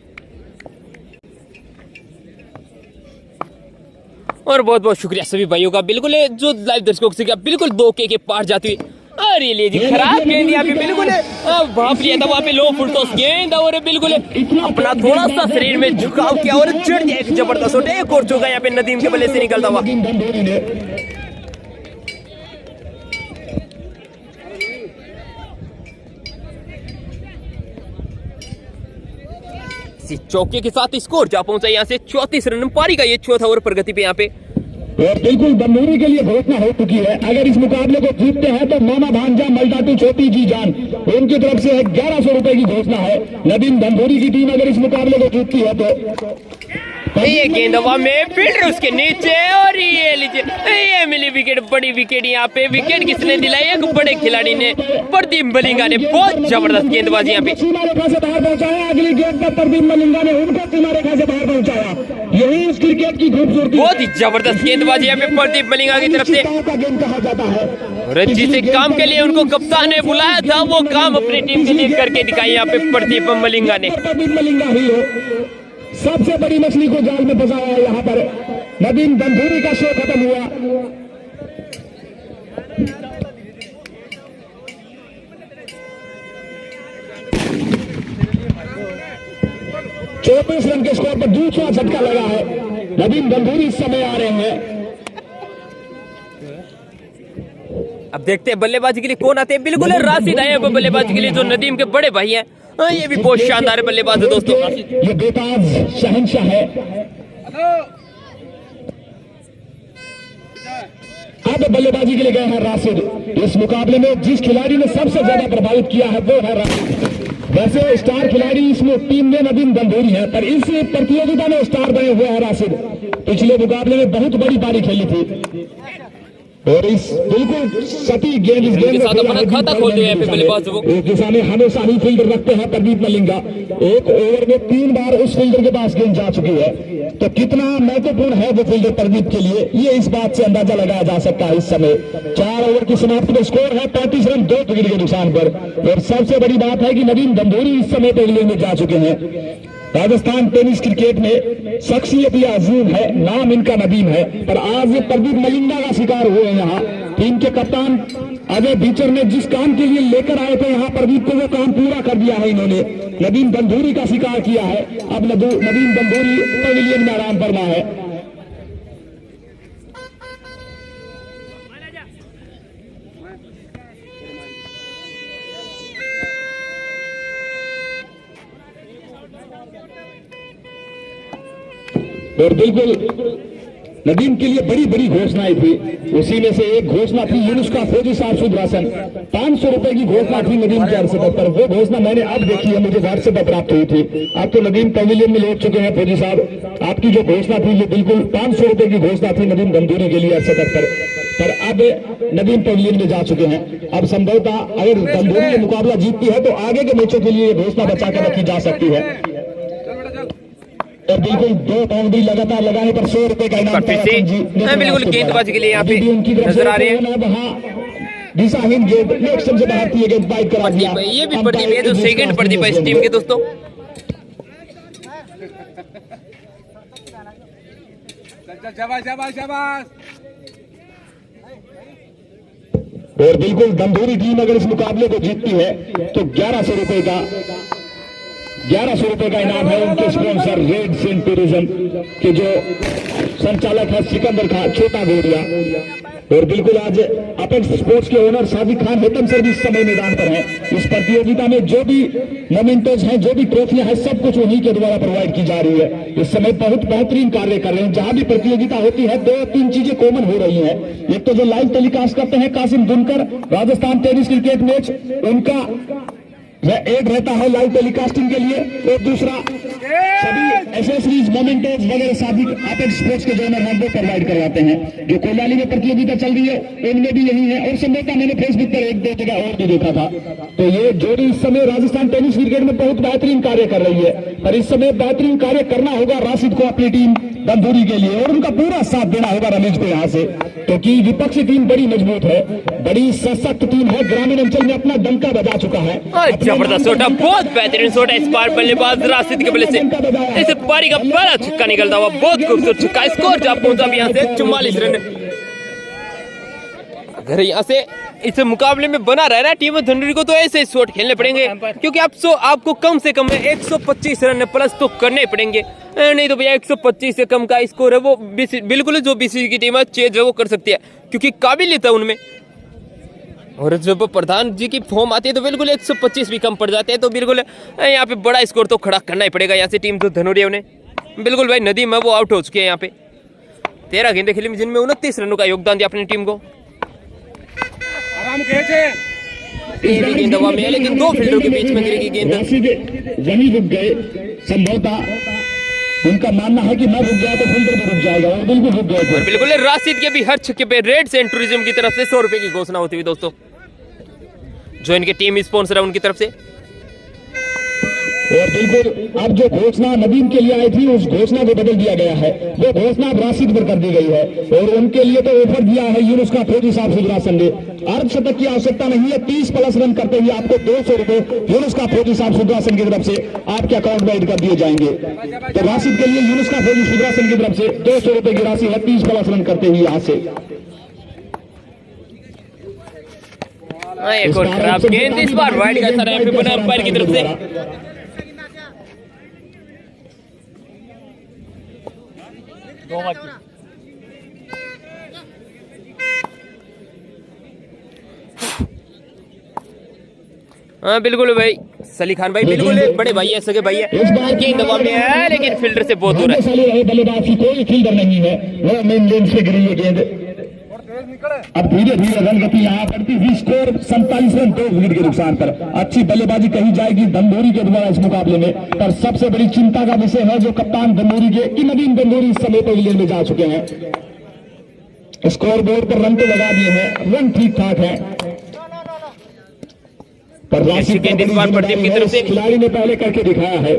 और बहुत बहुत शुक्रिया सभी भाइयों का। बिल्कुल जो लाइव दर्शकों से बिल्कुल 2 के पार जाती हुई। अरे ये जी खराब गेंद यहाँ पे बिल्कुल भाप लिया था वहाँ पे, लो फुलटॉस गेंद, और बिल्कुल अपना थोड़ा सा शरीर में झुकाव किया और चढ़ गया एक जबरदस्त शॉट। एक और चौका यहाँ पे नदीम के बल्ले से निकलता हुआ। चौके के साथ स्कोर जा पहुंचा यहाँ से 34 रन पारी का ये 4था ओवर प्रगति पे यहाँ पे। और बिल्कुल गंधूरी के लिए घोषणा हो चुकी है, अगर इस मुकाबले को जीतते हैं तो मामा भांजा मल्टाटू छोटी जी जान, उनकी तरफ से 1100 रुपए की घोषणा है। नदीम गंधूरी की टीम अगर इस मुकाबले को जीतती है तो ये गेंद हवा में, फील्डर उसके नीचे, और ये लीजिए ये मिली विकेट, बड़ी विकेट यहाँ पे। विकेट किसने दिलाई? एक बड़े खिलाड़ी ने, प्रदीप मलिंगा ने। बहुत जबरदस्त गेंदबाजी यहाँ पे। सीमा रेखा से बाहर पहुंचाया, अगली गेंद पर प्रदीप मलिंगा ने उनको सीमा रेखा से बाहर पहुंचाया। यही इस क्रिकेट की खूबसूरती। बहुत ही जबरदस्त गेंदबाजी यहाँ पे प्रदीप मलिंगा की तरफ से। गेंद कहा जाता है। रज्जी से काम के लिए उनको कप्तान ने बुलाया था, वो काम अपनी टीम के लिए करके दिखाई यहाँ पे प्रदीप मलिंगा ने। प्रदीप मलिंगा ही हो सबसे बड़ी मछली को जाल में फंसाया है यहाँ पर। नदीम गंधूरी का शो खत्म हुआ। चौबीस रन के स्कोर पर दूसरा झटका लगा है। नदीम गंधूरी इस समय आ रहे हैं। अब देखते हैं बल्लेबाजी के लिए कौन आते हैं। बिल्कुल राशिद आए हैं बल्लेबाजी के लिए, जो नदीम के बड़े भाई हैं। ये भी बहुत शानदार बल्लेबाज है दोस्तों। ये बेताज शहंशाह है। अब बल्लेबाजी के लिए गए हैं राशिद। इस मुकाबले में जिस खिलाड़ी ने सबसे ज्यादा प्रभावित किया है वो है राशिद। वैसे स्टार खिलाड़ी इसमें टीम में नदीम गंभीरी है, पर इस प्रतियोगिता में स्टार बने हुए हैं राशिद। पिछले मुकाबले में बहुत बड़ी पारी खेली थी और इस बिल्कुल सटीक गेंद इस गेंद दिशा में हमेशा ही फील्डर रखते हैं प्रदीप मलिंगा। एक ओवर में 3 बार उस फील्डर के पास गेंद जा चुकी है, तो कितना महत्वपूर्ण है वो फील्डर प्रदीप के लिए, ये इस बात से अंदाजा लगाया जा सकता है। इस समय 4 ओवर की समाप्ति में स्कोर है 35 रन 2 विकेट के नुकसान पर। और सबसे बड़ी बात है कि नदीम गंभीरी इस समय पहले में जा चुके हैं। राजस्थान टेनिस क्रिकेट में शख्सियत ये अजीम है, नाम इनका नदीम है, पर आज ये प्रदीप मलिंगा का शिकार हुए हैं। यहाँ टीम के कप्तान अजय बीचर ने जिस काम के लिए लेकर आए थे यहाँ प्रदीप को, वो काम पूरा कर दिया है इन्होंने। नदीम गंभीरी का शिकार किया है। अब नदीम गंभीरी पवेलियन में आराम फरमा है। और बिल्कुल नदीम के लिए बड़ी बड़ी घोषणाएं थी, उसी में से एक घोषणा थी यूनुस का फौजी साहब सुदरासन। 500 रुपए की घोषणा थी नदीम के अर्से पर। वो घोषणा मैंने अब देखी है, मुझे व्हाट्सएप पर प्राप्त हुई थी। अब तो नदीम पवेलियन में लौट चुके हैं फौजी साहब। आपकी जो घोषणा थी ये बिल्कुल 500 रुपए की घोषणा थी नदीम गंभीरी के लिए अर्से पर अब नदीम पवेलियन में जा चुके हैं। अब संभवतः अगर गंभीरी ये मुकाबला जीतती है तो आगे के मैचों के लिए घोषणा बचा कर रखी जा सकती है। और बिल्कुल 2 बाउंड्री लगातार लगाने पर 100 रुपए का इनाम बिल्कुल गेंदबाजी के लिए यहाँ पे नजर आ रहे हैं। वहाँ दिशाहीन गेंद नेक्स्ट से बाहर की गेंद बाइक करा दिया। ये भी प्रदीप है जो सेकंड प्रदीप है इस टीम के दोस्तों। और बिल्कुल गंभीरी टीम अगर इस मुकाबले को जीतती है तो 1100 रुपए का इनाम है। उनके स्पॉन्सर रेड सेंट टूरिज्म के जो संचालक है सिकंदर खान छोटा गोरिया। और बिल्कुल आज अपेक्स स्पोर्ट्स के ओनर सादिक खान हेतम सर भी इस समय मैदान पर हैं। इस प्रतियोगिता में जो भी मोमेंटोज हैं, जो भी ट्रॉफियां हैं, सब कुछ उन्हीं के द्वारा प्रोवाइड की जा रही है। इस समय बहुत बेहतरीन कार्य कर रहे हैं। जहां भी प्रतियोगिता होती है 2-3 चीजें कॉमन हो रही है। एक तो जो लाइव टेलीकास्ट करते हैं Kasim Dunkar, Rajasthan tennis cricket match उनका एक रहता है लाइव टेलीकास्टिंग के लिए, और दूसरा सभी एसेसरीज मोमेंटोज वगैरह सादिक अपेक्स स्पोर्ट्स के जो ओनर हैं वो प्रोवाइड करवाते हैं। जो कोलाली में प्रतियोगिता चल रही है इनमें भी यही है, और संभवतः मैंने फेसबुक पर 1-2 जगह और भी देखा था। तो ये जोड़ी इस समय राजस्थान टेनिस क्रिकेट में बहुत बेहतरीन कार्य कर रही है, पर इस समय बेहतरीन कार्य करना होगा राशिद को अपनी टीम गंभीरी के लिए, और उनका पूरा साथ देना होगा रमेश को यहाँ से, क्योंकि विपक्षी टीम बड़ी मजबूत है, बड़ी सशक्त टीम है। ग्रामीण अंचल में अपना डंका बजा चुका है। जबरदस्त शॉट, बहुत बेहतरीन शॉट है इस बार बल्लेबाज राशिद के बल्ले से। इस पारी का पहला छक्का निकलता हुआ बहुत खूबसूरत छक्का। स्कोर जब पहुंचा यहाँ से 44 रन। अगर यहाँ से इस मुकाबले में बना रहना टीम धनूरी को तो ऐसे शॉट खेलने पड़ेंगे, क्योंकि आपको कम से कम 125 रन प्लस तो करने पड़ेंगे। नहीं तो भैया 125 से कम का स्कोर है वो बिल्कुल जो बीसीसी की टीम है चेज है वो कर सकती है, क्योंकि काबिलियत है उनमें। और जब प्रधान जी की फॉर्म आती है तो बिल्कुल 125 भी कम पड़ जाते हैं, तो बिल्कुल यहाँ पे बड़ा स्कोर तो खड़ा करना ही पड़ेगा यहाँ से टीम जो धनूरी है उन्हें। बिल्कुल भाई नदीम है वो आउट हो चुके हैं यहाँ पे। 13 गेंदें खेली जिनमें 29 रनों का योगदान दिया अपनी टीम को। गेंद हवा में है लेकिन 2 फील्डरों के बीच में गिरेगी गेंद। वहीं रुक गए, संभवतः उनका मानना है कि मैं रुक गया तो फील्डर भी रुक जाएगा, और बिल्कुल रुक गए। और बिल्कुल राशिद के भी हर छक्के पे रेड सेंट टूरिज्म की तरफ से 100 रुपए की घोषणा होती हुई दोस्तों, जो इनके टीम स्पॉन्सर है उनकी तरफ से। और बिल्कुल अब जो घोषणा नदीम के लिए आई थी उस घोषणा को बदल दिया गया है, वो घोषणा अब राशिद पर कर दी गई है, और उनके लिए तो ऑफर दिया है यूनुस का फौजी साहब सुदरासन ने। अर्धशतक की आवश्यकता नहीं है, 30 प्लस रन करते हुए आपको 200 रुपए यूनुस का फौजी साहब सुदरासन की तरफ से आपके अकाउंट में एड कर दिए जाएंगे। तो राशिद के लिए यूनुस का फौजी सुदरासन की तरफ से 200 रुपए की राशि है 30 प्लस रन करते हुए यहाँ से। एक और खराब गेंद इस बार वाइड का इशारा बना अंपायर की तरफ से। हाँ बिल्कुल भाई सली खान भाई बिल्कुल बड़े भाई है, सगे भाई है। गेंद हवा में है लेकिन फील्डर से बहुत दूर है। बल्लेबाज की कोई फील्डर नहीं है, वो मेन लेन से गिरी है गेंद। अब धीरे धीरे रन गति यहाँ बढ़ती हुई, स्कोर 47 रन 2 विकेट के नुकसान पर। अच्छी बल्लेबाजी कही जाएगी दंदूरी के द्वारा इस मुकाबले में, पर सबसे बड़ी चिंता का विषय है जो कप्तान दंदूरी के कि नवीन दंदूरी इस समय पवेलियन में जा चुके हैं। स्कोर बोर्ड पर रन तो लगा दिए हैं, रन ठीक ठाक है, पर राशि खिलाड़ी ने पहले करके दिखाया है।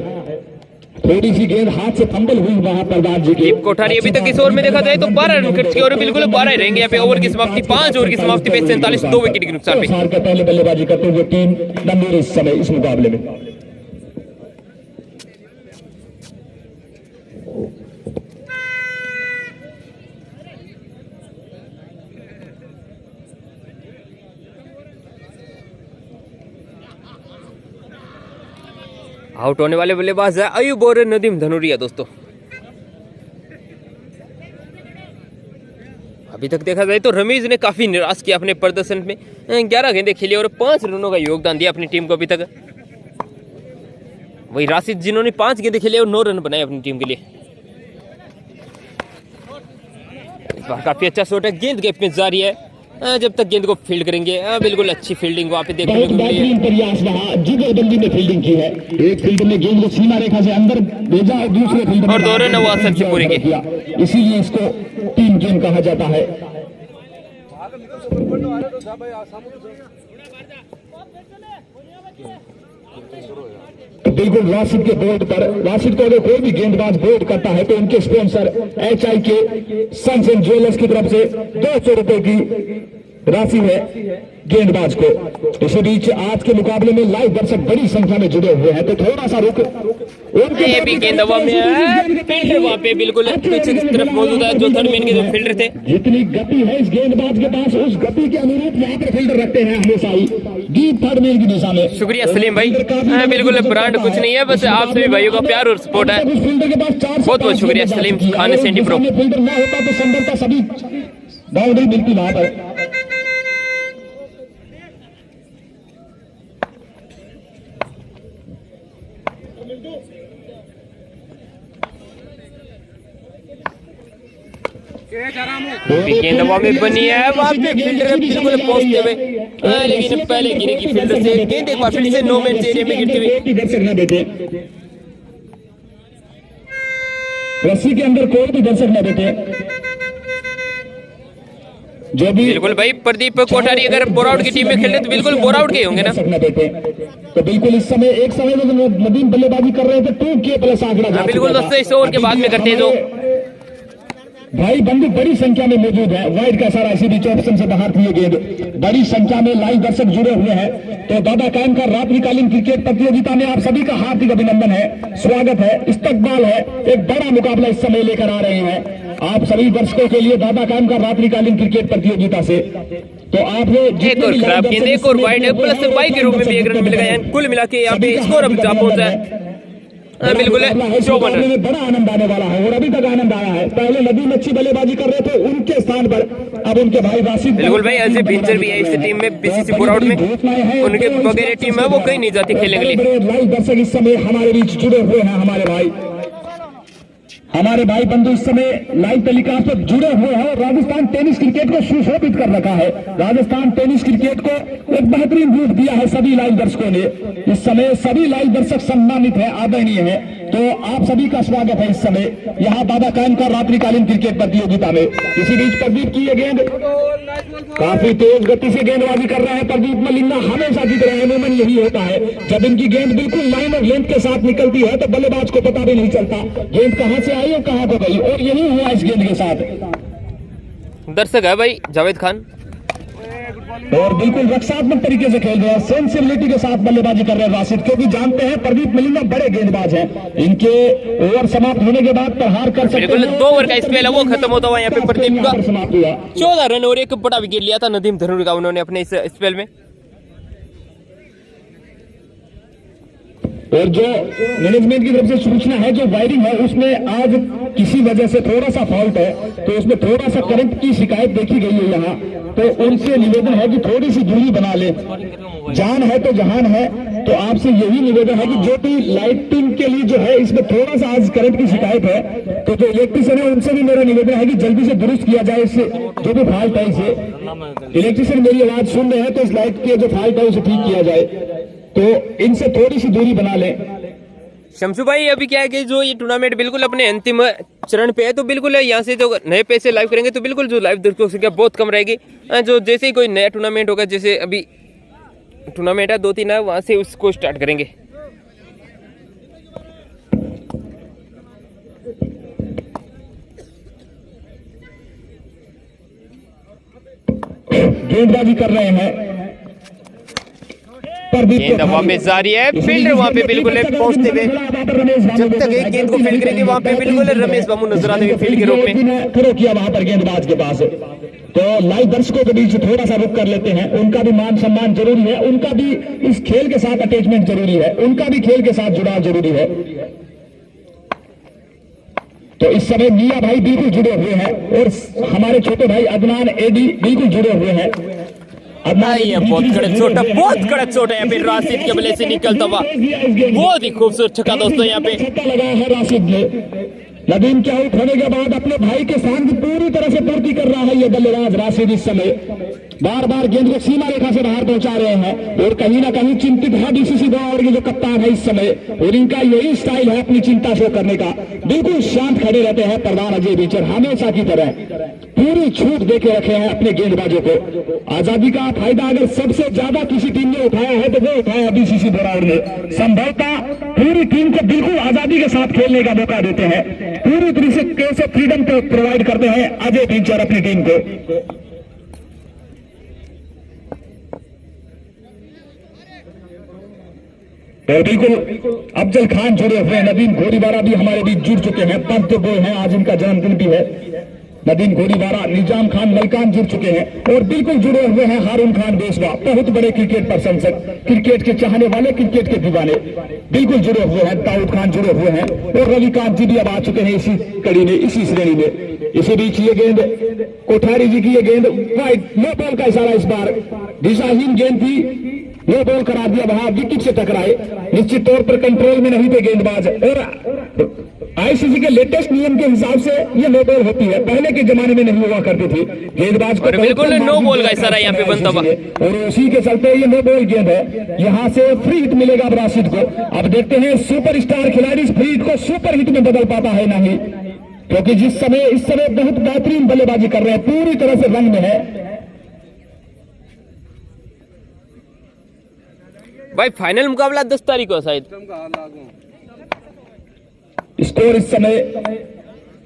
थोड़ी सी गेंद हाथ से फंबल हुई वहां प्रदान जी की। कोठारी अभी तक इस ओवर में देखा जाए तो 12 रन खर्च किए और बिल्कुल 12 रहेंगे यहाँ पे। ओवर की समाप्ति 5 ओवर की समाप्ति पे 47 2 विकेट के नुकसान पे। पहले बल्लेबाजी करते हुए टीम दंदूरी इस समय इस मुकाबले में। आउट होने वाले बल्लेबाज है अयूब और नदीम धनुरिया दोस्तों। अभी तक देखा जाए तो रमीज ने काफी निराश किया अपने प्रदर्शन में। 11 गेंदें खेली और 5 रनों का योगदान दिया अपनी टीम को अभी तक। वही राशिद जिन्होंने 5 गेंदें खेली और 9 रन बनाए अपनी टीम के लिए। इस बार काफी अच्छा शॉट है, गेंद गैप में जारी है। जब तक गेंद को फील्ड करेंगे बिल्कुल अच्छी फील्डिंग वहां पे देखने को मिली। प्रयास वहां जुगलबंदी में फील्डिंग की है, एक फील्डर ने गेंद को सीमा रेखा से अंदर भेजा और दूसरे फील्डर और 2 रन वो असर से पूरे किया, इसीलिए इसको टीम गेम कहा जाता है। बिल्कुल राशिद के बोर्ड पर, राशिद को अगर कोई भी गेंदबाज बोर्ड करता है तो उनके sponsor HIK sons and jewellers की तरफ से 200 रुपए की राशि है गेंदबाज को। इसी बीच आज के मुकाबले में लाइव दर्शक बड़ी संख्या में जुड़े हुए हैं, तो थोड़ा सा रुक ये भी गेंद हवा में है। फील्डर वहां पे बिल्कुल पीछे की तरफ मौजूद है, जो थर्ड मैन के जो फील्डर थे। जितनी गति है इस गेंदबाज के पास, उस गति के अनुरूप यहाँ पर फील्डर रखते हैं हमेशा ही डीप थर्ड मैन की दिशा में। शुक्रिया सलीम भाई, बिल्कुल ब्रांड कुछ नहीं है, बस आप सभी भाइयों का प्यार और सपोर्ट है। फील्डर के पास 4 बहुत बहुत शुक्रिया सलीम खान सेंटी प्रो। फील्डर ना होता तो संभवतः सभी बाउंड्री मिलती वहां पर। गेंद हवा में बनी है, वहां पे फील्डर बिल्कुल पहुंचते हुए, लेकिन पहले गिरेगी फील्डर से गेंद। एक बार फिर से नो मैन एरिया में गिरते हुए। दर्शक न बैठे, रस्सी के अंदर कोई भी दर्शक न बैठे। जो भी बिल्कुल भाई प्रदीप कोठारी अगर बोराउट की टीम में खेल रहे तो बिल्कुल बोराउट के होंगे ना। तो बिल्कुल इस समय एक समय में नदीम बल्लेबाजी कर रहे थे 2K प्लस आंकड़ा। बिल्कुल दोस्तों इस ओवर के बाद में करते हैं जो भाई बंदू बड़ी संख्या में मौजूद है। वाइड का सारा इसी बीच ऑप्शन से बाहर किए गेंद, बड़ी संख्या में लाइव दर्शक जुड़े हुए हैं। तो दादा कायम का रात्रिकालीन क्रिकेट प्रतियोगिता में आप सभी का हार्दिक अभिनंदन है, स्वागत है, इस्तकबाल है। एक बड़ा मुकाबला इस समय लेकर आ रहे हैं आप सभी दर्शकों के लिए दादा कायम का रात्रिकालीन क्रिकेट प्रतियोगिता से। तो आपने एक और खराब गेंद, एक और वाइड है, प्लस 22 के रूप में भी 1 रन मिल गया। कुल मिला के यहाँ पे स्कोर अब जा पहुंचा है बिल्कुल 54 रन। बड़ा आनंद आने वाला है और अभी तक आनंद आया है। पहले नदीम अच्छी बल्लेबाजी कर रहे थे, उनके स्थान पर अब उनके भाई राशिद। बिल्कुल भाई अजय भिंचर भी है इस टीम में, BCC बोराउट में। उनके वगैरह टीम है वो कहीं नहीं जाती खेलने के लिए। लाइव दर्शक इस समय हमारे बीच जुड़े हुए हैं। हमारे भाई बंधु इस समय लाइव टेलीकास्ट पर जुड़े हुए हैं और राजस्थान टेनिस क्रिकेट को सुशोभित कर रखा है। राजस्थान टेनिस क्रिकेट को एक बेहतरीन रूप दिया है सभी लाइव दर्शकों ने। इस समय सभी लाइव दर्शक सम्मानित है, आदरणीय है। तो आप सभी का स्वागत है इस समय यहाँ दादा कायम का रात्रिकालीन क्रिकेट प्रतियोगिता में। इसी बीच प्रदीप की ये गेंद काफी तेज गति से गेंदबाजी कर रहे हैं प्रदीप मलिंगा। हमेशा की तरह अमूमन यही होता है, जब इनकी गेंद बिल्कुल लाइन और लेंथ के साथ निकलती है तो बल्लेबाज को पता भी नहीं चलता गेंद कहां से आई और कहां को गई। और यही हुआ इस गेंद के साथ। दर्शक है भाई जावेद खान और बिल्कुल रक्षात्मक तरीके से खेल रहे हैं, सेंसिबिलिटी के साथ बल्लेबाजी कर रहे हैं राशिद, क्योंकि जानते हैं प्रदीप मलिंगा बड़े गेंदबाज हैं। इनके ओवर समाप्त होने के बाद प्रहार कर सकते हैं। 2 ओवर का स्पेल है वो खत्म होता हुआ यहाँ पे प्रदीप का समाप्त हुआ। 14 रन और एक बड़ा विकेट लिया था नदीम धनुर का उन्होंने अपने इस स्पेल में। और जो मैनेजमेंट की तरफ से सूचना है, जो वायरिंग है उसमें आज किसी वजह से थोड़ा सा फॉल्ट है, तो उसमें थोड़ा सा करंट की शिकायत देखी गई है यहाँ। तो उनसे निवेदन है कि थोड़ी सी दूरी बना ले, जान है तो जहान है, तो आपसे यही निवेदन है कि जो भी लाइटिंग के लिए जो है इसमें थोड़ा सा आज करंट की शिकायत है, तो जो इलेक्ट्रिशियन है उनसे भी मेरा निवेदन है कि जल्दी से दुरुस्त किया जाए इससे जो भी फॉल्ट है इसे। इलेक्ट्रिशियन मेरी आवाज सुन रहे हैं तो इस लाइट के जो फॉल्ट है उसे ठीक किया जाए, तो इनसे थोड़ी सी दूरी बना लें। शमशू भाई अभी क्या है कि जो ये टूर्नामेंट बिल्कुल अपने अंतिम चरण पे है, तो बिल्कुल यहाँ से जो नए पैसे लाइव करेंगे तो बिल्कुल जो लाइव दर्शकों की संख्या बहुत कम रहेगी। जो जैसे ही कोई नया टूर्नामेंट होगा, जैसे अभी टूर्नामेंट है 2-3 है, वहां से उसको स्टार्ट करेंगे। गेंदबाजी कर रहे हैं, गेंद वहां पे जारी है, फील्डर वहां पे बिल्कुल पहुंचते हुए, जब तक एक गेंद को फील्ड करेंगे वहां पे बिल्कुल रमेश बाबू नजर आते हुए फील्ड के रूप में खड़े किया वहां पर गेंदबाज के पास। तो लाइव दर्शकों के बीच थोड़ा सा रुक कर लेते हैं, उनका भी मान सम्मान जरूरी है, उनका भी इस खेल के साथ अटैचमेंट जरूरी है, उनका भी खेल के साथ जुड़ाव जरूरी है। तो इस समय मियां भाई बिल्कुल जुड़े हुए हैं और हमारे छोटे भाई अदनान एडी बिल्कुल जुड़े हुए हैं। बहुत कड़क चोट है यहाँ पे राशिद के बल्ले से निकलता हुआ, बहुत ही खूबसूरत छक्का दोस्तों यहाँ पे छक्का लगाया है राशिद ने। नदीम के आउट होने के बाद अपने भाई के साथ पूरी तरह से पूर्ति कर रहा है ये बल्लेबाज राशिद। इस समय बार बार गेंद को सीमा रेखा से बाहर पहुंचा रहे हैं और कहीं ना कहीं चिंतित है बीसीसी बोरावड़ के जो कप्तान है इस समय, और इनका यही स्टाइल है अपनी चिंता शो करने का। बिल्कुल शांत खड़े रहते हैं प्रधान अजय बीचर, हमेशा की तरह पूरी छूट देके रखे हैं अपने गेंदबाजों को। आजादी का फायदा अगर सबसे ज्यादा किसी टीम ने उठाया है तो वो उठाया बीसीसी बोरावड़ ने। संभवतः पूरी टीम को बिल्कुल आजादी के साथ खेलने का मौका देते हैं, पूरी तरीके से फ्रीडम प्रोवाइड करते हैं अजय बीचर अपनी टीम को। और बिल्कुल अफजल खान जुड़े हुए हैं, नदीम घोड़ीवाला भी हमारे बीच जुड़ चुके हैं, पंत गोल हैं, आज उनका जन्मदिन भी है। नदीम घोड़ीवाला, निजाम खान मलकान जुड़ चुके हैं और बिल्कुल जुड़े हुए हैं हारून खान बेसवा, बहुत बड़े क्रिकेट प्रशंसक, क्रिकेट के चाहने वाले, क्रिकेट के दीवाने बिल्कुल जुड़े हुए हैं। दाऊद खान जुड़े हुए हैं और रविकांत जी भी अब आ चुके हैं इसी कड़ी में, इसी श्रेणी में। इसी बीच ये गेंद कोठारी जी की, ये गेंद वाइड नो बॉल का इशारा, इस बार दिशाहीन गेंद थी, नो बॉल करा दिया, वहां विकेट से टकराए, निश्चित तौर पर कंट्रोल में नहीं थे गेंदबाज। और आईसीसी के लेटेस्ट नियम के हिसाब से ये नो बॉल होती है, पहले के जमाने में नहीं हुआ करती थी। गेंदबाज को बिल्कुल नो बॉल का इशारा यहाँ पे बनता हुआ और उसी के चलते ये नो बॉल गेंद है। यहाँ से फ्री हिट मिलेगा राशिद को। अब देखते हैं सुपरस्टार खिलाड़ी इस फ्री हिट को सुपर हिट में बदल पाता है नहीं, क्योंकि इस समय बहुत बेहतरीन बल्लेबाजी कर रहे हैं, पूरी तरह से रंग में है भाई। फाइनल मुकाबला 10 तारीख को शायद। स्कोर इस समय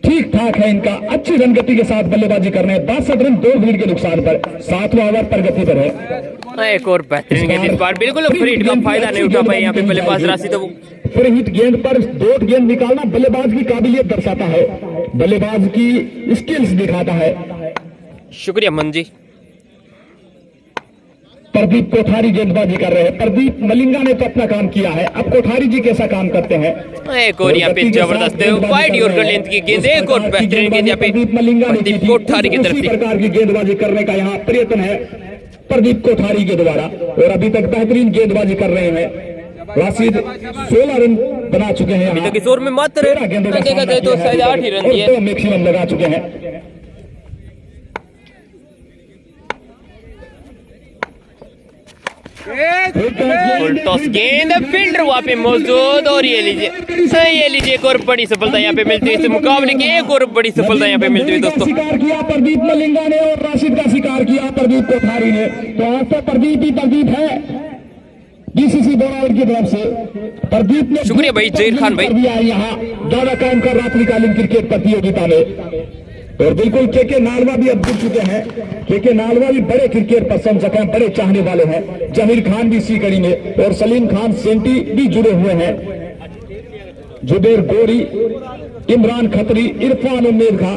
ठीक ठाक है इनका, अच्छी रन गति के साथ बल्लेबाजी कर रहे हैं। 62 रन 2 विकेट के नुकसान पर 7वां ओवर प्रगति पर है। एक और बेहतरीन गेंद, इस बार बिल्कुल फ्री हिट का फायदा नहीं उठा पाए यहाँ पे बल्लेबाज राशि। तो फ्री हिट गेंद पर डॉट गेंद निकालना बल्लेबाज की काबिलियत दर्शाता है, बल्लेबाज की स्किल्स दिखाता है। शुक्रिया मन जी। प्रदीप कोठारी गेंदबाजी कर रहे हैं, प्रदीप मलिंगा ने तो अपना काम किया है, अब कोठारी जी कैसा काम करते हैं। एक और यहाँ पे जबरदस्त वाइड और लेंथ की गेंद, एक और बेहतरीन गेंद यहाँ पे प्रदीप मलिंगा ने प्रदीप कोठारी की तरफ इसी से प्रकार की गेंदबाजी करने का यहाँ प्रयत्न है प्रदीप कोठारी के द्वारा, और अभी तक बेहतरीन गेंदबाजी कर रहे हैं। राशिद 16 रन बना चुके हैं, अभी तक इस ओवर में मात्र देखा जाए तो शायद 8 ही रन दिए, मैक्सिमम लगा चुके हैं। फुल टॉस गेंद, फील्डर वहां पे मौजूद, और ये लीजिए एक और बड़ी सफलता यहाँ पे मिलती है इस मुकाबले की, एक और बड़ी सफलता यहाँ पे मिलती है दोस्तों। शिकार किया प्रदीप मलिंगा ने और राशिद का शिकार किया प्रदीप कोठारी ने। तो आज तो प्रदीप ही प्रदीप है बीसीसी बोरावड़ की तरफ से। प्रदीप ने शुक्रिया भाई जहीर खान भाई दिया यहाँ ज्यादा काम कर रात्रिकालीन क्रिकेट प्रतियोगिता में। और बिल्कुल के नालवा भी अब जुड़ चुके हैं, के नालवा भी बड़े क्रिकेट प्रशंसक हैं, बड़े चाहने वाले हैं। जहीर खान भी इसी कड़ी में और सलीम खान सेंटी भी जुड़े हुए हैं। जुबेर गोरी, इमरान खत्री, इरफान उम्मेद खां,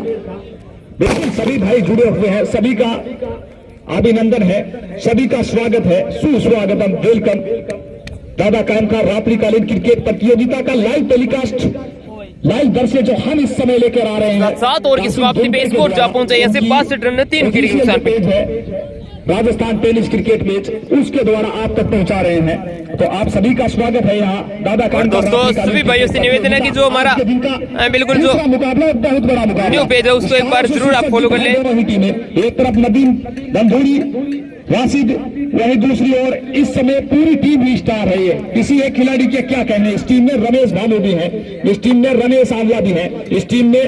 बिल्कुल सभी भाई जुड़े हुए हैं। सभी का अभिनंदन है, सभी का स्वागत है, सुस्वागतम, वेलकम। दादा कायमकार रात्रिकालीन क्रिकेट प्रतियोगिता का लाइव टेलीकास्ट, लाइव दर्शक जो हम इस समय लेकर आ रहे हैं। 7 ओवर की समाप्ति पे स्कोर जा पहुंचा यहाँ से 62 रन 3 विकेट के नुकसान पे। राजस्थान टेनिस क्रिकेट मैच उसके द्वारा आप तक पहुंचा रहे हैं। तो आप सभी का स्वागत है यहाँ दादा खान। दोस्तों सभी भाइयों से निवेदन है कि जो हमारा बिल्कुल जो मुकाबला बहुत बड़ा मुकाबला न्यू पेज है उसको एक बार जरूर आप फॉलो कर लें। एक तरफ नदीम दंधूरी राशिद, वही दूसरी ओर इस समय पूरी टीम ही स्टार है। ये किसी एक खिलाड़ी के क्या कहने। इस टीम में रमेश भानु भी है, इस टीम में रमेश आंवला भी है, इस टीम में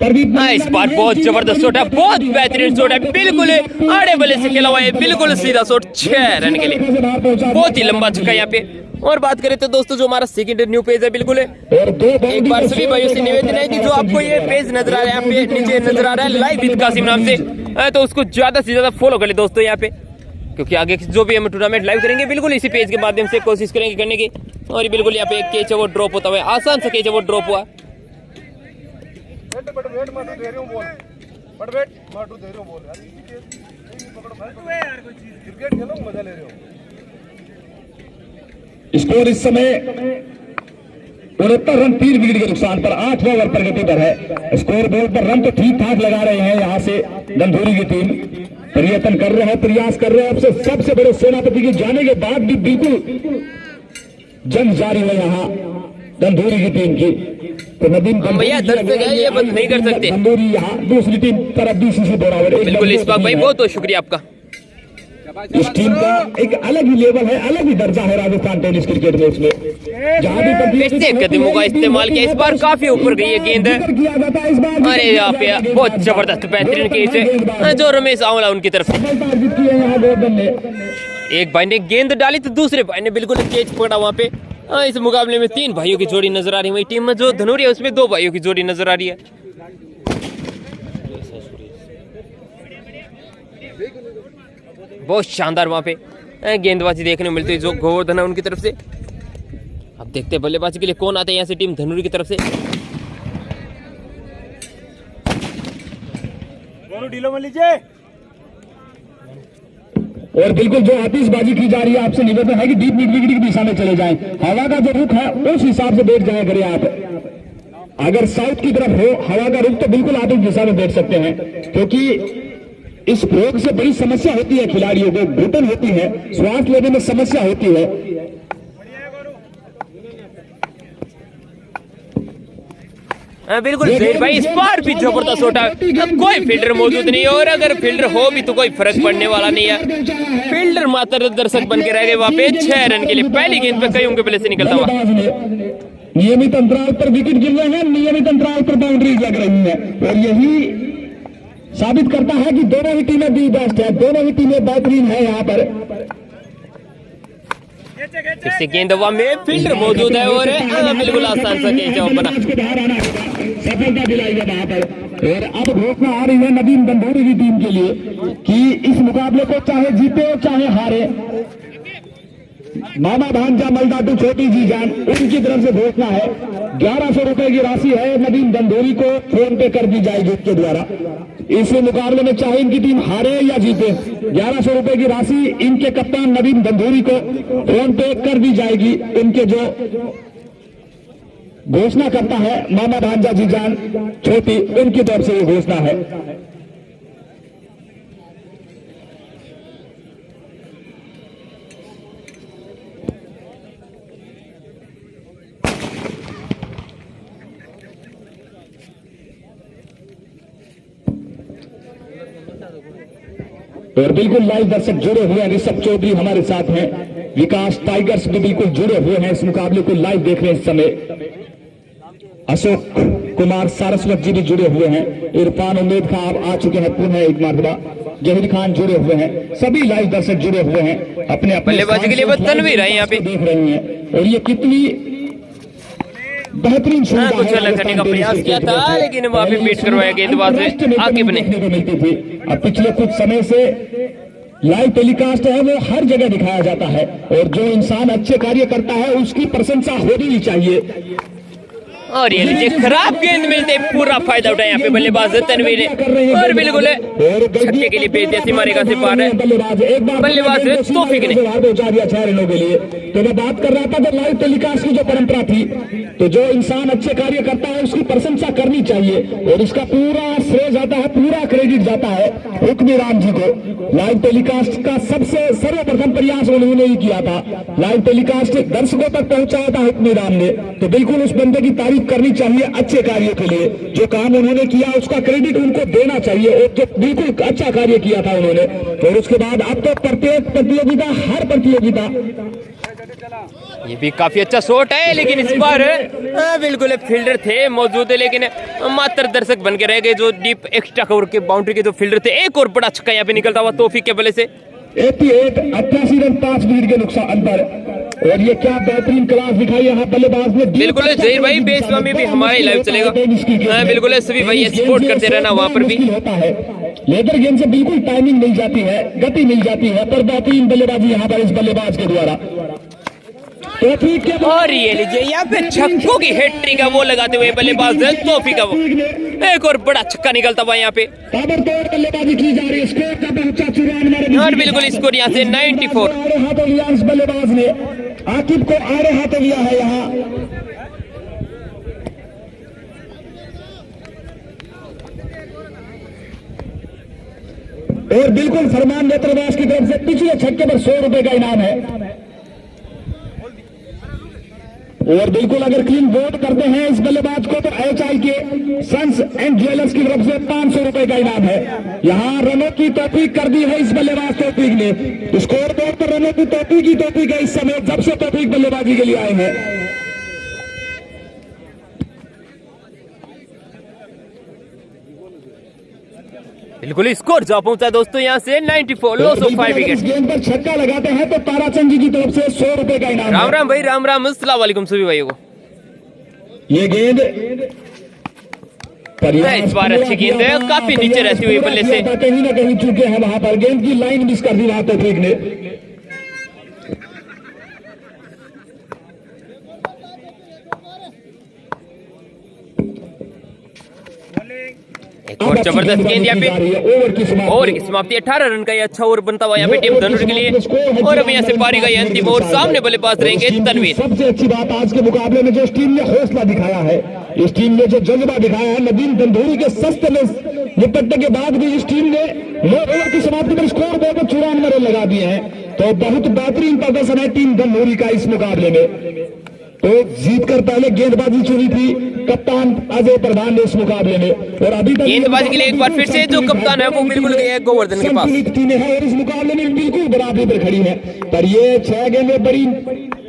इस बार बहुत जबरदस्त शॉट है, बहुत बेहतरीन शॉट है, बिल्कुल आड़े बल्ले से खेला हुआ है, बिल्कुल सीधा शॉट 6 रन के लिए, बहुत ही लंबा छक्का यहाँ पे। और बात करें तो दोस्तों जो हमारा सेकंड न्यू पेज है बिल्कुल एक बार सभी भाइयों से निवेदन है कि जो आपको ये पेज नजर आ रहा है यहाँ पे नीचे नजर आ रहा है लाइव विद कासिम नाम से, तो उसको ज्यादा से ज्यादा फॉलो कर ले दोस्तों यहाँ पे, क्योंकि आगे जो भी हम टूर्नामेंट लाइव करेंगे बिल्कुल इसी पेज के माध्यम से कोशिश करेंगे करने की। और बिल्कुल यहाँ पे एक कैच है वो ड्रॉप होता हुआ, आसान सा कैच है वो ड्रॉप हुआ। स्कोर इस समय 69 रन 3 विकेट के नुकसान पर 8 ओवर प्रगति पर है। स्कोर बोर्ड पर रन तो ठीक ठाक लगा रहे हैं यहाँ से दंधूरी की टीम, प्रयत्न कर रहे हैं, प्रयास कर रहे हैं। अब सबसे बड़े सेनापति के जाने के बाद भी बिल्कुल जंग जारी है यहाँ दंधूरी की टीम की। तो नदीम भैया दर्शक है ये बंद नहीं कर सकते दंधूरी यहाँ दूसरी टीम तरफ बीसीसी बोरावर। बिल्कुल इस्पाक भाई बहुत बहुत शुक्रिया आपका। इस टीम का एक अलग ही लेवल है, अलग ही दर्जा है राजस्थान टेनिस क्रिकेट मैच में, जहाँ भी कदमों का इस्तेमाल किया इस बार काफी ऊपर गई है गेंद। अरे यहाँ पे बहुत जबरदस्त बेहतरीन कैच है जो रमेश आंवला उनकी तरफ से। एक भाई ने गेंद डाली तो दूसरे भाई ने बिल्कुल कैच पकड़ा वहाँ पे। इस मुकाबले में 3 भाइयों की जोड़ी नजर आ रही है, वही टीम में जो धनुरी है उसमें 2 भाइयों की जोड़ी नजर आ रही है। बहुत शानदार वहां पे गेंदबाजी देखने को मिलती है जो गोवर्धन है उनकी तरफ से। अब देखते हैं बल्लेबाजी के लिए कौन आता है यहाँ से टीम धनुरी की तरफ से। और बिल्कुल जो आतिशबाजी की जा रही है आपसे निवेदन है कि डीप मिड विकेट की दिशा में चले जाएं। हवा का जो रुख है उस हिसाब से बैठ जाया करें आप। अगर साउथ की तरफ हो हवा का रुख तो बिल्कुल आप इस दिशा में बैठ सकते हैं, क्योंकि इस प्रयोग से बड़ी समस्या होती है खिलाड़ियों को, घुटन होती है, श्वास लेने में समस्या होती है। बिल्कुल भाई इस बार भी जबरदस्त शॉट है, कोई फील्डर मौजूद नहीं है और अगर फील्डर हो भी तो कोई फर्क पड़ने वाला नहीं है। फील्डर मात्र दर्शक बन के रह गए वहां पे 6 रन के लिए। पहली गेंद पे कई उनके पहले से निकलता हुआ नियमित अंतराल पर विकेट गिर रहे हैं, नियमित अंतराल पर बाउंड्रीज लग रही है और यही साबित करता है कि दोनों ही टीमें दी बेस्ट है, दोनों ही टीमें बेहतरीन है। यहाँ पर इससे गेंद हवा में फील्डर मौजूद है और बिल्कुल आसान सा कैच बना, सफलता दिलाई है वहां पर। और अब घोषणा आ रही है नदीम दंधूरी की टीम के लिए कि इस मुकाबले को चाहे जीते चाहे हारे, मामा भांजा मलदाटू छोटी जी जान उनकी तरफ से घोषणा है 1100 रुपए की राशि है नदीम दंधूरी को फोन पे कर दी जाएगी उसके द्वारा। इस मुकाबले में चाहे इनकी टीम हारे या जीते 1100 रुपए की राशि इनके कप्तान नदीम दंधूरी को फोन पे कर दी जाएगी। उनके जो घोषणा करता है मामा भांजा जी जान छोटी उनकी तरफ से ये घोषणा है। और बिल्कुल लाइव दर्शक जुड़े हुए हैं, ऋषभ चौधरी हमारे साथ हैं, विकास टाइगर्स भी बिल्कुल जुड़े हुए हैं, इस मुकाबले को लाइव देख रहे हैं इस समय। अशोक कुमार सारस्वत जी भी जुड़े हुए हैं, इरफान उम्मीद खान आप आ चुके हैं पुनः एक मरतबा, जहीर खान जुड़े हुए हैं, सभी लाइव दर्शक जुड़े हुए हैं अपने अपने बल्लेबाजी के लिए वो तनवीर है यहाँ पे देख रहे हैं। और ये कितनी बेहतरीन कुछ अलग करने का प्रयास किया था लेकिन वहां पे बीट करवाया गेंदबाज से आगे बने को मिलती थी। अब पिछले कुछ समय से लाइव टेलीकास्ट है वो हर जगह दिखाया जाता है और जो इंसान अच्छे कार्य करता है उसकी प्रशंसा होनी ही चाहिए। और ये लीजिए खराब गेंद मिलते पूरा फायदा उठाया यहाँ पे बल्लेबाज तनवीर ने और बिल्कुल छक्के के लिए भेज दिया सीमारेखा से पार है बल्लेबाज तौफीक ने। पहुंचा दिया 6 रनों के लिए। तो मैं बात कर रहा था कि लाइव टेलीकास्ट की जो परंपरा थी, तो जो इंसान अच्छे कार्य करता है उसकी प्रशंसा करनी चाहिए और इसका पूरा श्रेय जाता है, पूरा क्रेडिट जाता है हुक्म राम जी को। लाइव टेलीकास्ट का सबसे सर्वप्रथम प्रयास उन्होंने ही किया था, लाइव टेलीकास्ट दर्शकों तक पहुंचाया था हुक्म राम ने। तो बिल्कुल उस बंदे की तारीफ करनी चाहिए अच्छे कार्यों के लिए, जो काम उन्होंने किया उसका क्रेडिट उनको देना चाहिए और जो बिल्कुल अच्छा कार्य किया था उन्होंने। और उसके बाद अब तो प्रत्येक प्रतियोगिता, हर प्रतियोगिता, ये भी काफी अच्छा शॉट है लेकिन इस बार बिल्कुल फील्डर थे मौजूद है लेकिन मात्र दर्शक बन के रह गए जो डीप एक्स्ट्रा कवर के बाउंड्री के जो फील्डर थे। एक और बड़ा छक्का यहाँ पे निकलता हुआ तौफीक के बल्ले से 88 रन 5 विकेट के नुकसान अंतर। और ये क्या बेहतरीन क्लास दिखाई यहाँ बल्लेबाज ने। बिल्कुल जहीर भाई बेसवा में भी हमारे लाइव चलेगा, बिल्कुल सभी भाई सपोर्ट करते रहना वहाँ पर भी। होता है लेदर गेंद से बिल्कुल टाइमिंग मिल जाती है, गति मिल जाती है, पर बेहतरीन बल्लेबाजी यहाँ पर इस बल्लेबाज के द्वारा। और ये लीजिए यहाँ पे छक्कों की हैट्रिक का वो लगाते हुए बल्लेबाज तौफीक का वो एक और बड़ा छक्का निकलता हुआ यहाँ पे। ताबड़तोड़ बल्लेबाजी की जा रही है, स्कोर का पहुंचा 94 और बिल्कुल स्कोर यहाँ से 94। आड़े हाथों लिया इस बल्लेबाज ने, आकिब को आड़े हाथों लिया है यहाँ। और बिल्कुल फरमान नेत्रदास की तरफ से पिछले छक्के पर 100 रुपए का इनाम है। और बिल्कुल अगर क्लीन बोल्ड करते हैं इस बल्लेबाज को तो HI के सन्स एंड ज्वेलर्स की तरफ से 500 रुपए का इनाम है। यहाँ रनों की तौफीक कर दी है इस बल्लेबाज तौफीक ने। स्कोर बोर्ड पर रनों की तौफीक है इस समय, जब से तौफीक बल्लेबाजी के लिए आए हैं। बिल्कुल स्कोर जा पहुंचा दोस्तों यहाँ से 94 लॉस ऑफ 5 विकेट। गेंद पर छक्का लगाते हैं तो ताराचंद जी की तरफ से 100 रुपए का इनाम। राम राम भाई, राम राम, अस्सलाम वालेकुम सभी भाइयों को। ये गेंद इस बार अच्छी गेंद है, काफी नीचे रहती हुई बल्ले से कहीं ना कहीं चूके हैं वहां पर, गेंद की लाइन मिस कर दी वहां तौफीक ने। एक और जबरदस्त गेंद यहाँ पे। ओवर की समाप्ति 18 रन का ये अच्छा ओवर बनता हुआ यहाँ पे टीम धनुष के लिए। और अब यहाँ से पारी का ये अंतिम ओवर, सामने बल्लेबाज रहेंगे तनवीर। सबसे अच्छी बात आज के मुकाबले में जो इस टीम ने हौसला दिखाया है, इस टीम ने जो जज्बा दिखाया है, नदीम तंदूरी के सस्ते में निपटने के बाद भी इस टीम ने 9 ओवर की समाप्ति पर स्कोर बोर्ड पर 94 रन लगा दिए हैं। तो बहुत बेहतरीन प्रदर्शन है टीम तंदूरी का इस मुकाबले में। तो जीतकर पहले गेंदबाजी चुनी थी कप्तान अजय प्रधान ने इस मुकाबले में। और अभी तक गेंदबाजी के लिए एक बार फिर से जो कप्तान है वो बिल्कुल गया है गोवर्धन के पास। टीमें हैं और इस मुकाबले में बिल्कुल बराबरी पर खड़ी है। पर ये 6 गेंदें बड़ी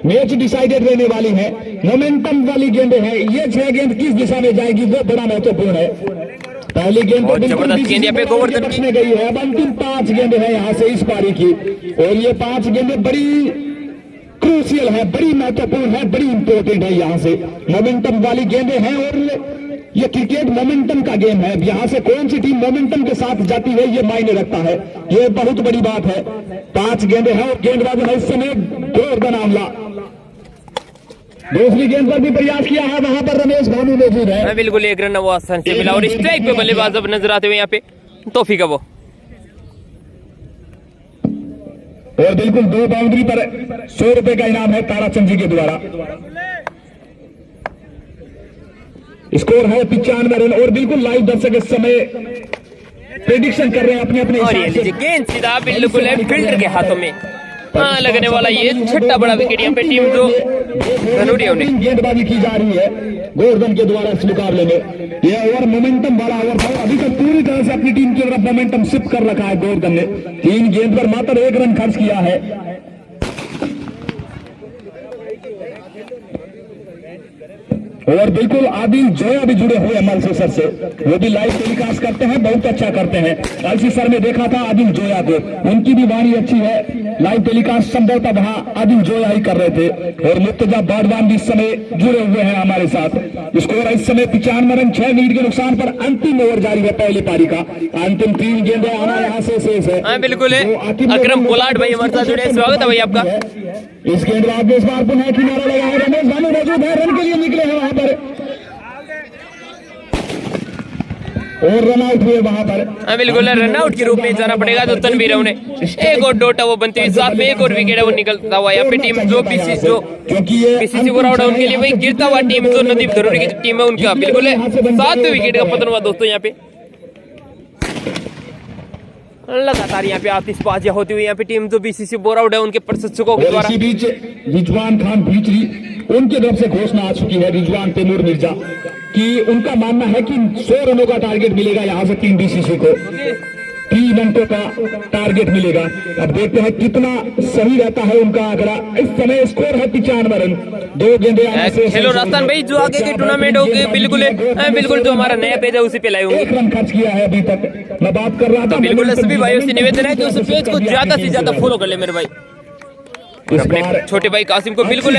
मैच डिसाइडेड रहने वाली है, मोमेंटम वाली गेंदें हैं। ये 6 गेंद किस दिशा में जाएगी वो बड़ा महत्वपूर्ण है। पहली गेंद तो जबरदस्त गेंद यहाँ पे गोवर्धन की गई है। अब अंतिम 5 गेंदें हैं यहाँ से इस पारी की, और ये 5 गेंदें बड़ी क्रूशियल है, बड़ी महत्वपूर्ण है, बड़ी इंपॉर्टेंट है। यहाँ से मोमेंटम वाली गेंदें हैं और ये क्रिकेट मोमेंटम का गेम है। यहाँ से कौन सी टीम मोमेंटम के साथ जाती है ये मायने रखता है, ये बहुत बड़ी बात है। 5 गेंदें हैं और गेंदबाज है इस समय गोवर्धन आमला। दूसरी गेंद पर भी प्रयास किया है, वहां पर रमेश भानु मौजूद है। बिल्कुल एक रन वो आसान से मिला और स्ट्राइक पे बल्लेबाज अब नजर आते हुए यहाँ पे तौफीक वो। और बिल्कुल 2 बाउंड्री पर 100 रुपए का इनाम है ताराचंद जी के द्वारा। स्कोर है 95 रन और बिल्कुल लाइव दर्शक इस समय प्रेडिक्शन कर रहे हैं अपने अपने। और ये लीजिए गेंद सीधा बिल्कुल है फील्डर के हाथों में लगने वाला ये छठा बड़ा विकेट यहाँ पे टीम जो धनुरियों ने। गेंदबाजी की जा रही है गोवर्धन के द्वारा इस मुकाबले में। यह ओवर मोमेंटम वाला ओवर था, अभी तक पूरी तरह से अपनी टीम की तरफ मोमेंटम शिफ्ट कर रखा है गोवर्धन ने। 3 गेंद पर मात्र 1 रन खर्च किया है। और बिल्कुल आदिल जोया भी जुड़े हुए हैं सर से, वो भी लाइव टेलीकास्ट करते हैं, बहुत अच्छा करते हैं। अलसी सर में देखा था आदिल जोया को, उनकी भी वाणी अच्छी है। लाइव टेलीकास्ट संभवतः वहां आदिल जोया ही कर रहे थे। और मुर्तजा बाडवान भी इस समय जुड़े हुए हैं हमारे साथ। स्कोर इस समय 95 रन 6 विकेट के नुकसान पर अंतिम ओवर जारी है पहली पारी का। अंतिम 3 गेंदें आना यहाँ से शेष है। बिल्कुल अकरम कोलाट भाई हमारे साथ जुड़े, स्वागत है भाई आपका। इस गेंदबाज ने इस बार पुनः किनारा लगा है, रमेश भानु मौजूद है, रन के लिए निकले हैं वहां पर। और रन आउट हुए वहां पर। हाँ बिल्कुल, रन आउट के रूप में जाना पड़ेगा तो तनवीर उन्हें एक और डॉट वो बनती हुई, साथ में एक और विकेट है वो निकलता हुआ यहाँ पे टीम जो बीसीसी बोरावड़ है उनके लिए वही गिरता हुआ टीम जो नदीम धरोरी की टीम है उनका बिल्कुल 7वें विकेट का पतन हुआ दोस्तों। यहाँ पे लगातार यहाँ पे आतिशबाजियां होती हुई यहाँ पे टीम जो बीसीसी बोरावड़ है उनके प्रशिक्षकों के द्वारा। इसी बीच रिजवान खान भीचरी उनकी तरफ से घोषणा आ चुकी है, रिजवान तैमूर मिर्जा, कि उनका मानना है कि 100 रनों का टारगेट मिलेगा यहाँ से टीम बीसीसी को, 3 अंकों का टारगेट मिलेगा। अब देखते हैं कितना सही रहता है उनका आंकड़ा। इस समय स्कोर है 95 रन, 2 गेंदे आने से। हेलो राजस्थान भाई, जो आगे के टूर्नामेंट होगी बिल्कुल जो हमारा नया पेज है उसी पे लाए होंगे। 1 रन खर्च किया है अभी तक, मैं बात कर रहा था। बिल्कुल सभी भाइयों से निवेदन है कि उस पेज को ज्यादा से ज्यादा फॉलो कर ले मेरे भाई, और अपने छोटे भाई कासिम को बिल्कुल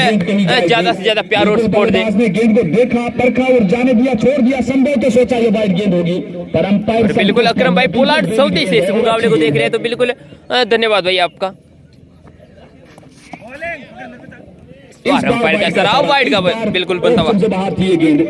ज्यादा से ज्यादा प्यार और सपोर्ट दे। गेंद को देखा, परखा और जाने दिया, छोड़ दिया, संभव तो सोचा ये वाइड गेंद होगी, पर अंपायर बिल्कुल अकरम भाई पोलार्ड सऊदी से इस मुकाबले को देख रहे हैं तो बिल्कुल धन्यवाद भाई आपका। अंपायर का सराव वाइड का बिल्कुल बनता हुआ बाहर थी ये गेंद।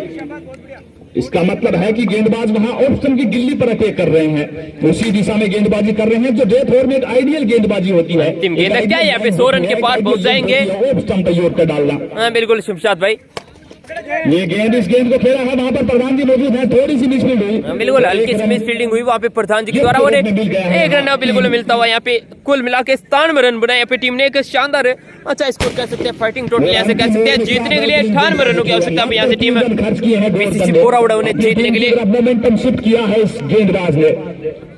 इसका मतलब है कि गेंदबाज वहां ऑप्शन की गिल्ली पर अटैक कर रहे हैं, उसी दिशा में गेंदबाजी कर रहे हैं जो डेथ ओवर में एक आइडियल गेंदबाजी होती है। गेंद क्या यहाँ पे 100 रन के पार पहुंच जाएंगे। स्टंप तैयार कर डालना। हाँ बिल्कुल शिमशाद भाई, ये गेंद इस गेंद को खेला है, वहां पर प्रधान जी मौजूद है, थोड़ी सी मिसफील्ड हुई, बिल्कुल हल्की सी मिसफील्डिंग हुई वहाँ पे प्रधान जी के द्वारा, और एक रन बिल्कुल मिलता हुआ यहाँ पे कुल मिला के 97 रन बनाए यहाँ पे टीम ने। एक शानदार अच्छा स्कोर कह सकते हैं, फाइटिंग टोटल यहाँ से कह सकते हैं। जीतने के लिए 98 रनों की आवश्यकता यहाँ से टीम बीसीसी बोरावड़ ने जीतने के लिए मोमेंटम शिफ्ट किया है इस गेंदबाज ने।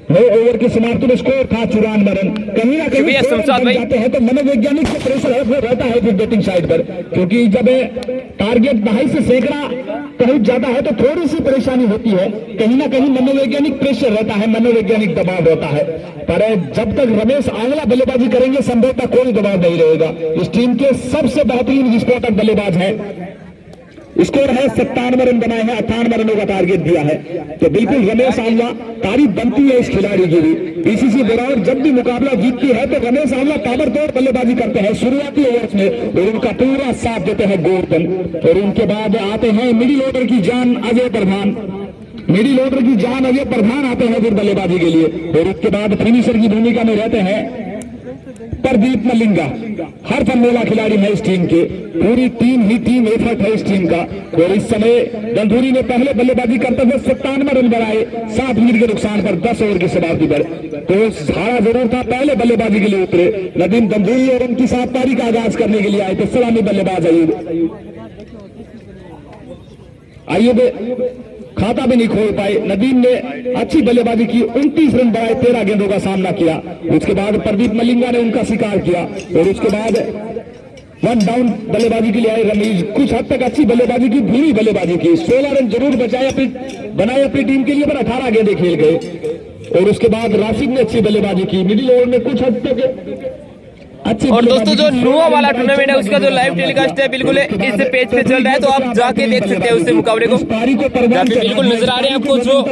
9 ओवर की समाप्ति में स्कोर था 94 रन। कहीं ना कहीं जाते हैं तो मनोवैज्ञानिक से प्रेशर रहता है फिर बैटिंग साइड पर, क्योंकि जब टारगेट दहाई से सैकड़ा कहीं ज्यादा है तो थोड़ी सी परेशानी होती है, कहीं ना कहीं मनोवैज्ञानिक प्रेशर रहता है, मनोवैज्ञानिक दबाव रहता है। पर जब तक रमेश आंवला बल्लेबाजी करेंगे संभवतः कोई दबाव नहीं रहेगा। इस टीम के सबसे बेहतरीन विस्फोटक बल्लेबाज है, स्कोर है 97 रन बनाए हैं, 98 रनों का टारगेट दिया है, तो बिल्कुल रमेश आंवला तारीफ बनती है इस खिलाड़ी की भी। बीसीसी बोरावड़ जब भी मुकाबला जीतती है तो रमेश आंवला ताबड़तोड़ बल्लेबाजी करते हैं शुरुआती ओवर्स में और उनका पूरा साथ देते हैं गोवर्धन। और उनके बाद आते हैं मिडिल ऑर्डर की जान अजय प्रधान, मिडिल ऑर्डर की जान अजय प्रधान आते हैं फिर बल्लेबाजी के लिए, और उसके बाद फिनिशर की भूमिका में रहते हैं प्रदीप मलिंगा। हर फनमेला खिलाड़ी है इस टीम के, पूरी टीम एफर्ट है इस टीम का। और इस समय गंधूरी ने पहले बल्लेबाजी करते हुए 97 रन बनाए 7 विकेट के नुकसान पर 10 ओवर की समाप्ति पर, तो हारा जरूर था, पहले बल्लेबाजी के लिए उतरे नदीम गंधूरी और उनकी 7 पारी का आगाज करने के लिए आए थे सलामी बल्लेबाज अयूब खाता भी नहीं खोल पाए। नदीम ने अच्छी बल्लेबाजी की, 29 रन बनाए, 13 गेंदों का सामना किया। उसके बाद प्रदीप मलिंगा ने उनका शिकार किया और उसके बाद 1 डाउन बल्लेबाजी के लिए आए रमीज, कुछ हद तक अच्छी बल्लेबाजी की, धीमी बल्लेबाजी की, 16 रन जरूर बनाए अपनी टीम के लिए, पर 18 गेंदें खेल गए। और उसके बाद राशिद ने अच्छी बल्लेबाजी की, मिडिल ओवर में कुछ हद तक अच्छी। और दोस्तों जो नुआ वाला टूर्नामेंट है उसका जो लाइव टेलीकास्ट है बिल्कुल इस पेज पे चल रहा है, तो आप जाके देख सकते हैं उससे मुकाबले को। बिल्कुल नजर आ रहे हैं आपको जो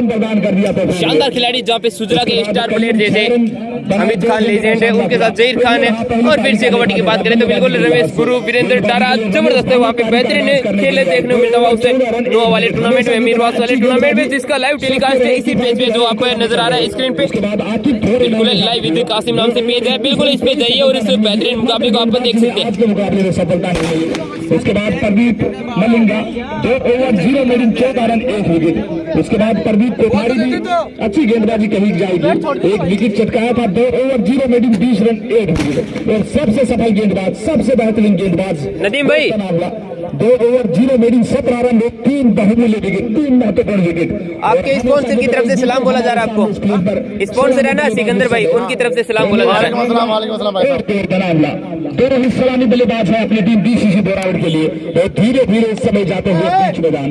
शानदार खिलाड़ी जहाँ पे सुजरा के स्टार प्लेयर जैसे हमीद खान लेजेंड है, उनके साथ जहीर खान है। और फिर से कबड्डी की बात करें तो बिल्कुल रमेश गुरु, वीरेंद्र टारा जबरदस्त है, वहाँ पे बेहतरीन खेल देखने को मिलता हुआ उससे नुआ वाले टूर्नामेंट में, मीरवास वाले टूर्नामेंट में, जिसका लाइव टेलीकास्ट है इसी पेज पे जो आपको नजर आ रहा है स्क्रीन पे। बिल्कुल लाइव विद कासिम नाम से पेज है, बिल्कुल इस पे जाइए और इस बेहतरीन मुकाबले को आप देख सकते हैं। आज के मुकाबले में सफलता नहीं मिली। उसके बाद Pradeep Malinga 2 over 0 मेडिन 14 run 1 wicket. उसके बाद प्रदीप कोठारी भी अच्छी गेंदबाजी कही जाएगी, 1 विकेट चटकाया था, 2 ओवर 0 मेडिन 20 रन 1 विकेट। और सबसे सफल गेंदबाज, सबसे बेहतरीन गेंदबाज नदीम भाई 2 ओवर 0 मेडिन 17 रन 3 बहुमूल्य विकेट, 3 महत्वपूर्ण विकेट। आपके स्पॉन्सर की तरफ से सलाम बोला जा रहा है आपको, स्पॉन्सर है ना सिकंदर भाई, उनकी तरफ से सलाम बोला जा रहा है। दोनों ही सलामी बल्लेबाज है अपनी टीम बीसीसी बोरावड़ के लिए, और धीरे धीरे इस समय जाते हुए बीच मैदान।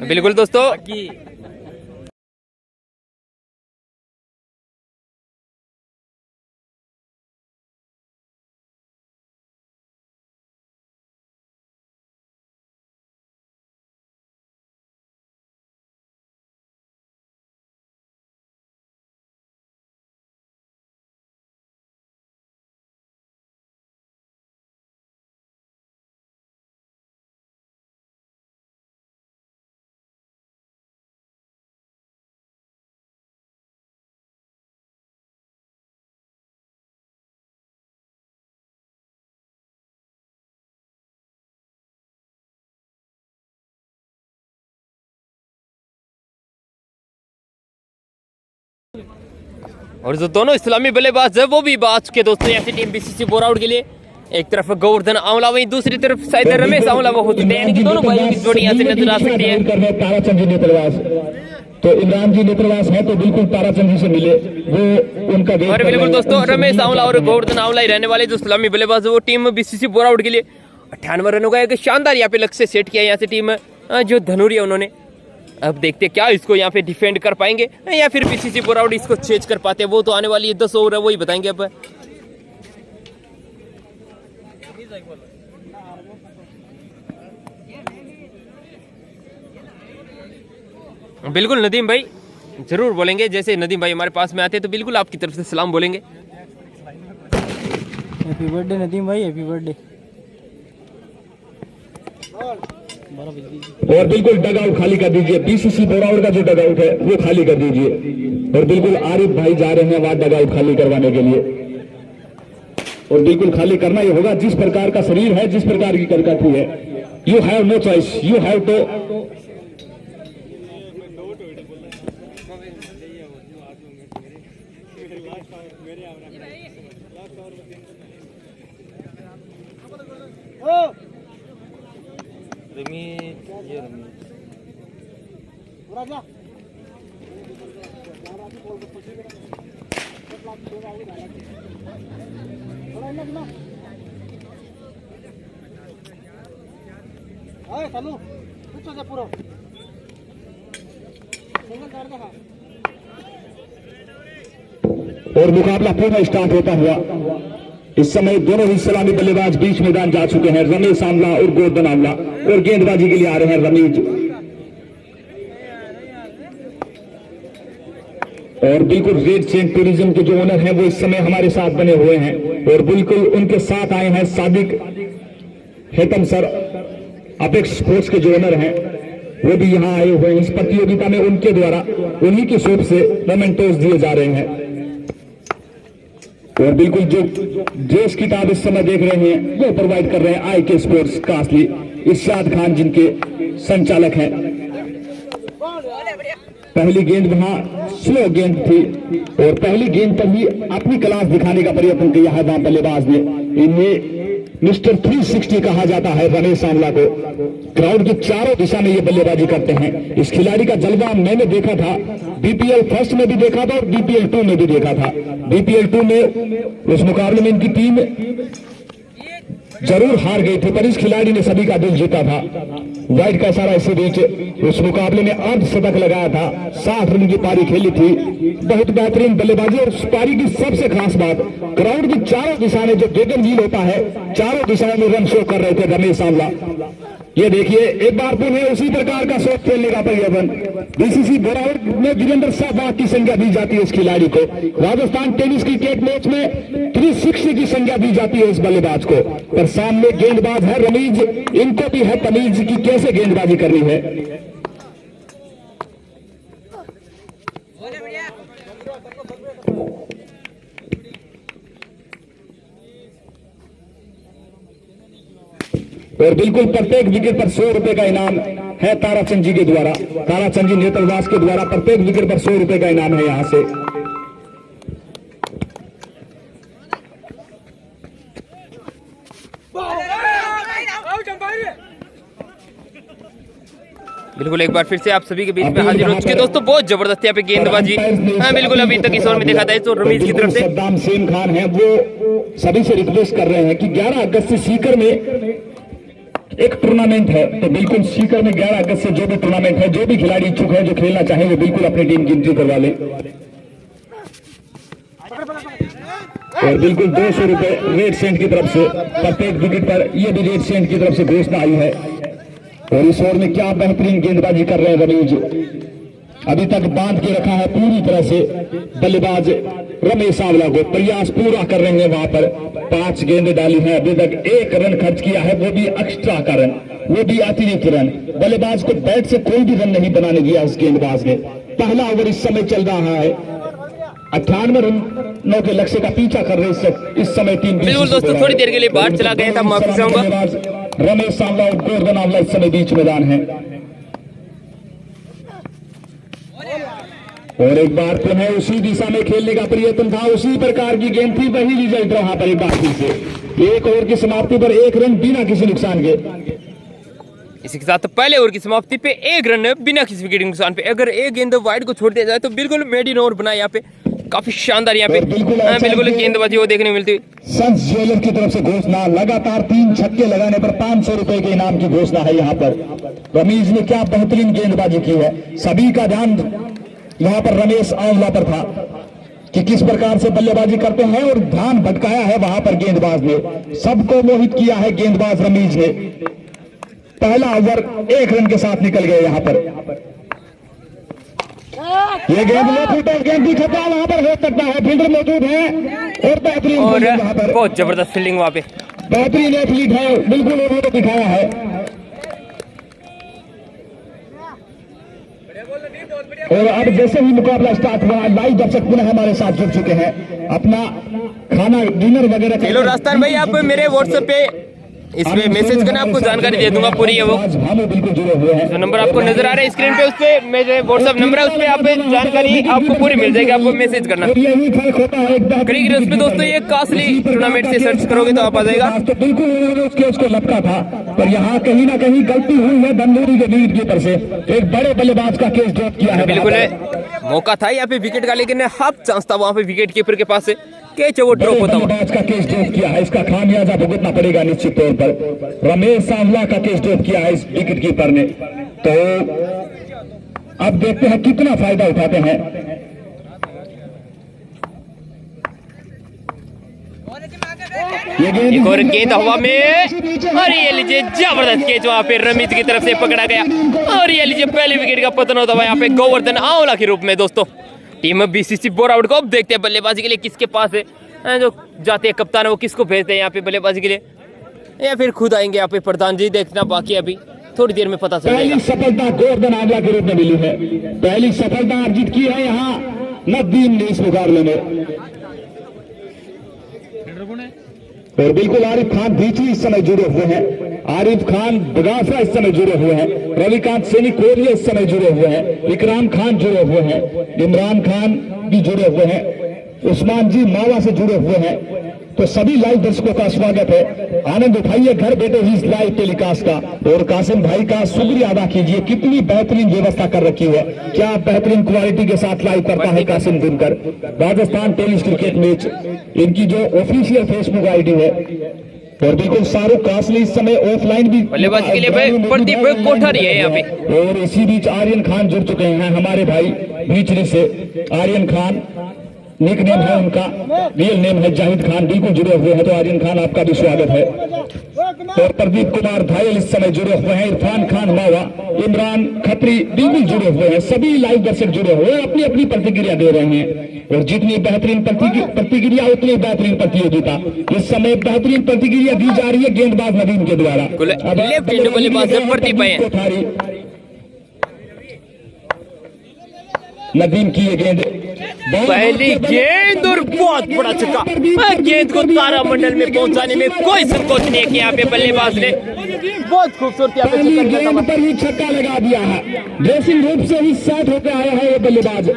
बिल्कुल दोस्तों और जो दोनों इस्लामी बल्लेबाज है वो भी बात के दोस्तों ऐसी टीम बीसीसी बोराउड के लिए। एक तरफ गोवर्धन आंवला, वहीं दूसरी तरफ शायद रमेश आंवला वो हो चुके हैं, यानी कि दोनों भाइयों की जोड़ी यहाँ से नजर आ सकती है। ताराचंद जी नेत्रवास, तो इमरान जी नेत्रवास है तो बिल्कुल ताराचंद जी से मिले, वो उनका और बिल्कुल दोस्तों रमेश आंवला और गोवर्धन आंवला ही रहने वाले जो इस्लामी बल्लेबाज है वो टीम बीसीसी बोराउड के लिए 98 रनों का एक शानदार यहाँ पे लक्ष्य सेट किया यहाँ से टीम जो धनुरिया उन्होंने। अब देखते हैं क्या इसको यहाँ पे डिफेंड कर पाएंगे या फिर बीसीसी बोराउड इसको चेज कर पाते हैं, वो तो आने वाली 10 ओवर है वही बताएंगे। अब बिल्कुल नदीम भाई जरूर बोलेंगे, जैसे नदीम भाई हमारे पास में आते हैं तो बिल्कुल आपकी तरफ से सलाम बोलेंगे। हैप्पी बर्थडे नदीम भाई, हैप्पी बर्थडे। और बिल्कुल डगआउट खाली कर दीजिए, बीसीसी बोराउड का जो डगआउट है वो खाली कर दीजिए। और बिल्कुल आरिफ भाई जा रहे हैं वहां डगआउट खाली करवाने के लिए, और बिल्कुल खाली करना ही होगा। जिस प्रकार का शरीर है, जिस प्रकार की करकट है, you have no choice, you have to. और मुकाबला पूरा स्टार्ट होता हुआ इस समय दोनों ही सलामी बल्लेबाज बीच मैदान जा चुके हैं, रमेश आंवला और गोवर्धन आंवला, और गेंदबाजी के लिए आ रहे हैं रमीज। और बिल्कुल रेड चेन टूरिज्म के जो ओनर हैं वो इस समय हमारे साथ बने हुए हैं, और बिल्कुल उनके साथ आए हैं सादिक हेतम सर, अपेक्स स्पोर्ट्स के जो ओनर हैं वो भी यहाँ आए हुए हैं। इस प्रतियोगिता में उनके द्वारा उन्हीं की शॉप से मोमेंटोस दिए जा रहे हैं। और बिल्कुल जो ड्रेस किताब इस समय देख रहे हैं वो प्रोवाइड कर रहे हैं आई के स्पोर्ट्स कास्टली इरशाद खान, जिनके संचालक हैं। पहली गेंद वहां स्लो गेंद थी, और पहली गेंद पर ही अपनी क्लास दिखाने का प्रयत्न किया है वहां बल्लेबाज ने। इन्हें मिस्टर 360 कहा जाता है रमेश आंवला को। ग्राउंड की चारों दिशा में ये बल्लेबाजी करते हैं। इस खिलाड़ी का जलवा मैंने देखा था, बीपीएल फर्स्ट में भी देखा था और बीपीएल 2 में भी देखा था। बीपीएल 2 में उस मुकाबले में इनकी टीम जरूर हार गई थी, पर इस खिलाड़ी ने सभी का दिल जीता था। वाइड का इशारा इसी बीच उस मुकाबले में अर्धशतक लगाया था, 60 रन की पारी खेली थी, बहुत बेहतरीन बल्लेबाजी। और उस पारी की सबसे खास बात, ग्राउंड की चारों दिशा में जो गेंद व्हील होता है, चारों दिशाओं में रन शो कर रहे थे रमेश आंवला। ये देखिए एक बार पुनः उसी प्रकार का शॉट खेलने का प्रयत्न। बीसीसी बोराउड में वीरेंद्र सहवाग की संज्ञा दी जाती है इस खिलाड़ी को। राजस्थान टेनिस क्रिकेट मैच में 360 की संज्ञा दी जाती है इस बल्लेबाज को। पर सामने गेंदबाज है रमीज, इनको भी है तमीज की कैसे गेंदबाजी करनी है। और बिल्कुल प्रत्येक विकेट पर 100 रुपए का इनाम है ताराचंद जी के द्वारा, ताराचंद जी नेत्रवास के द्वारा प्रत्येक विकेट पर 100 रुपए का इनाम है यहां से। बिल्कुल एक बार फिर से आप सभी के बीच में हाजिर हो चुके दोस्तों। बहुत जबरदस्त यहाँ पे गेंदबाजी बिल्कुल अभी तक इस ओवर में देखा था तो रमीज की तरफ से सद्दाम सेम खान है, वो सभी से रिक्वेस्ट कर रहे हैं कि 11 अगस्त से सीकर में एक टूर्नामेंट है, तो बिल्कुल सीकर में 11 अगस्त से जो भी टूर्नामेंट है, जो भी खिलाड़ी इच्छुक है, जो खेलना चाहे वो बिल्कुल अपनी टीम की एंट्री करवा ले। और बिल्कुल 200 रुपए रेड सेंट की तरफ से प्रत्येक विकेट पर, ये भी रेड सेंट की तरफ से घोषणा आई है। और इस ओवर में क्या बेहतरीन गेंदबाजी कर रहे हैं रमीज, अभी तक बांध के रखा है पूरी तरह से बल्लेबाज रमेश आंवला को, प्रयास पूरा कर रहे हैं वहां पर। 5 गेंदें डाली हैं, अभी तक 1 रन खर्च किया है, वो भी एक्स्ट्रा का रन, वो भी अतिरिक्त रन। बल्लेबाज को बैट से कोई भी रन नहीं बनाने दिया इस गेंदबाज ने। पहला ओवर इस समय चल रहा है, 98 रनों के लक्ष्य का पीछा कर रहे इस समय टीम। बिल्कुल दोस्तों थोड़ी देर के लिए बाहर चला गया था, माफी चाहूंगा। रमेश आंवला और गोवर्धन आंवला इस समय बीच मैदान है। और एक बार पुनः उसी दिशा में खेलने का प्रयत्न था, उसी प्रकार की गेंद थी, वही रिजल्ट रहा पर एक बार फिर से 1 ओवर की समाप्ति पर 1 रन बिना किसी नुकसान के। इसी के साथ पहले ओवर की समाप्ति पे 1 रन बिना किसी विकेट के नुकसान पे। अगर एक गेंद वाइड को छोड़ दिया जाए तो बिल्कुल मेडिन ओवर बना यहाँ पे, काफी शानदार यहाँ पे बिल्कुल गेंदबाजी वो देखने को मिलती हुई। सन्स ज्वेलर की तरफ से घोषणा, लगातार 3 छक्के लगाने पर 500 रुपए के इनाम की घोषणा है यहाँ पर। रमीज ने क्या बेहतरीन गेंदबाजी की है। सभी का ध्यान यहाँ पर रमेश आंवला पर था कि किस प्रकार से बल्लेबाजी करते हैं, और ध्यान भटकाया है वहां पर गेंदबाज ने, सबको मोहित किया है गेंदबाज रमीज ने। पहला ओवर 1 रन के साथ निकल गए यहाँ पर। ये गेंद गेंद भी खतरा वहां पर हो सकता है, फील्डर मौजूद है और बेहतरीन और वहां पर बहुत जबरदस्त फील्डिंग वहां पे, बेहतरीन एथलीट है, बिल्कुल उन्होंने दिखाया है। और अब जैसे ही मुकाबला स्टार्ट हुआ, लाइव दर्शक पुनः हमारे साथ जुड़ चुके हैं। अपना खाना डिनर वगैरह हेलो राजस्थान भाई, आप मेरे व्हाट्सएप पे इसमें मैसेज करना, आपको जानकारी दे दूंगा पूरी है वो। बिल्कुल जुड़े हुए हैं। जो नंबर आपको नजर आ रहा है स्क्रीन पे, उस पे मेरे व्हाट्सएप नंबर है, उस पे आप जानकारी आपको पूरी मिल जाएगी, आपको मैसेज करना। यही फर्क होता है क्रिकेट उस पे दोस्तों, ये कास्टली टूर्नामेंट से सर्च करोगे तो आप आ जाएगा। तो बिल्कुल उन्होंने उसको लपका था, पर यहाँ कहीं ना कहीं गलती हुई है बंदूरी के लीड कीपर से। एक बड़े बल्लेबाज का केस ड्रॉप किया है। बिल्कुल मौका था यहाँ पे विकेट का, लेकिन हाफ चांस था वहाँ पे विकेट कीपर के पास से, कैच वो ड्रॉप होता हुआ। बल्लेबाज का केस ड्रॉप किया है, इसका खामियाजा भुगतना पड़ेगा निश्चित तौर पर। रमेश सांवला का केस ड्रॉप किया है इस विकेट कीपर ने, तो अब देखते हैं कितना फायदा उठाते हैं। एक और गेंद हवा में, और ये लीजिए जबरदस्त कैच वहां पे रमीज की तरफ से पकड़ा गया, और ये लीजिए पहले विकेट का पतन होता हुआ यहाँ पे गोवर्धन आंवला के रूप में। दोस्तों टीम बीसीसी बोरावट को अब देखते हैं बल्लेबाजी के लिए किसके पास है, जो जाते हैं कप्तान वो किसको भेजते हैं यहाँ पे बल्लेबाजी के लिए, या फिर खुद आएंगे यहाँ पे प्रधान जी, देखना बाकी अभी थोड़ी देर में पता चल जाएगा। पहली सफलता गोवर्धन आंवला के रूप में मिली है, पहली सफलता अर्जित की है यहाँ नदीम ने इस मुकाबले में। और बिल्कुल आरिफ खान बीची इस समय जुड़े हुए हैं, आरिफ खान बगाफरा इस समय जुड़े हुए हैं, रविकांत सैनी कोरिया इस समय जुड़े हुए हैं, विक्राम खान जुड़े हुए हैं, इमरान खान भी जुड़े हुए हैं, उस्मान जी मावा से जुड़े हुए हैं। तो सभी लाइव दर्शकों का स्वागत है, आनंद उठाइए घर बैठे ही इस लाइव टेलीकास्ट का। और कासिम भाई का शुक्रिया अदा कीजिए, कितनी बेहतरीन व्यवस्था कर रखी है, क्या बेहतरीन क्वालिटी के साथ लाइव करता है Kasim Dinkar. Rajasthan tennis cricket match, इनकी जो ऑफिशियल फेसबुक आईडी है। और बिल्कुल शाहरुख कासली इस समय ऑफलाइन भी बल्लेबाजी के लिए भाई प्रदीप कोठारी है यहाँ पे। और इसी बीच आर्यन खान जुड़ चुके हैं हमारे भाई बीचरी से। आर्यन खान निक नेम है उनका, रियल नेम है जाहिद खान, बिल्कुल जुड़े हुए हैं। तो आर्यन खान आपका भी स्वागत है। और प्रदीप कुमार धायल इस समय जुड़े हुए हैं, इरफान खान मावा, इमरान खत्री बिल्कुल जुड़े हुए हैं। सभी लाइव दर्शक जुड़े हुए हैं, अपनी अपनी प्रतिक्रिया दे रहे हैं। और जितनी बेहतरीन प्रतिक्रिया उतनी बेहतरीन प्रतियोगिता। इस समय बेहतरीन प्रतिक्रिया दी जा रही है गेंदबाज नदीम के द्वारा। लेफ्ट हैंड बल्लेबाज प्रदीप है, नदीम की ये गेंद, पहली गेंद और बहुत बड़ा छक्का। गेंद को तारामंडल में पहुंचाने में कोई संकोच नहीं किया यहाँ पे बल्लेबाज ने, बहुत खूबसूरत यहाँ पे गेंद पर ही छक्का लगा दिया है। ड्रेसिंग रूम से ही सेट होकर आया है ये बल्लेबाज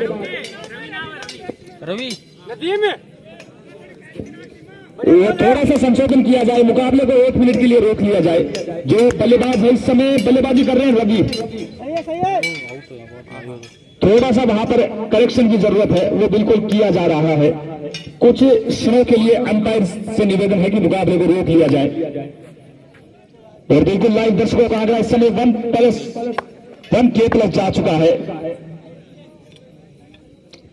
रवि। वो थोड़ा सा संशोधन किया जाए, मुकाबले को 1 मिनट के लिए रोक लिया जाए। जो बल्लेबाज है इस समय बल्लेबाजी कर रहे हैं रवि, थोड़ा सा वहां पर करेक्शन की जरूरत है, वो बिल्कुल किया जा रहा है। कुछ क्षणों के लिए अंपायर से निवेदन है कि मुकाबले को रोक लिया जाए। और बिल्कुल लाइव दर्शकों का आंकड़ा इस समय 1+1 K+ जा चुका है,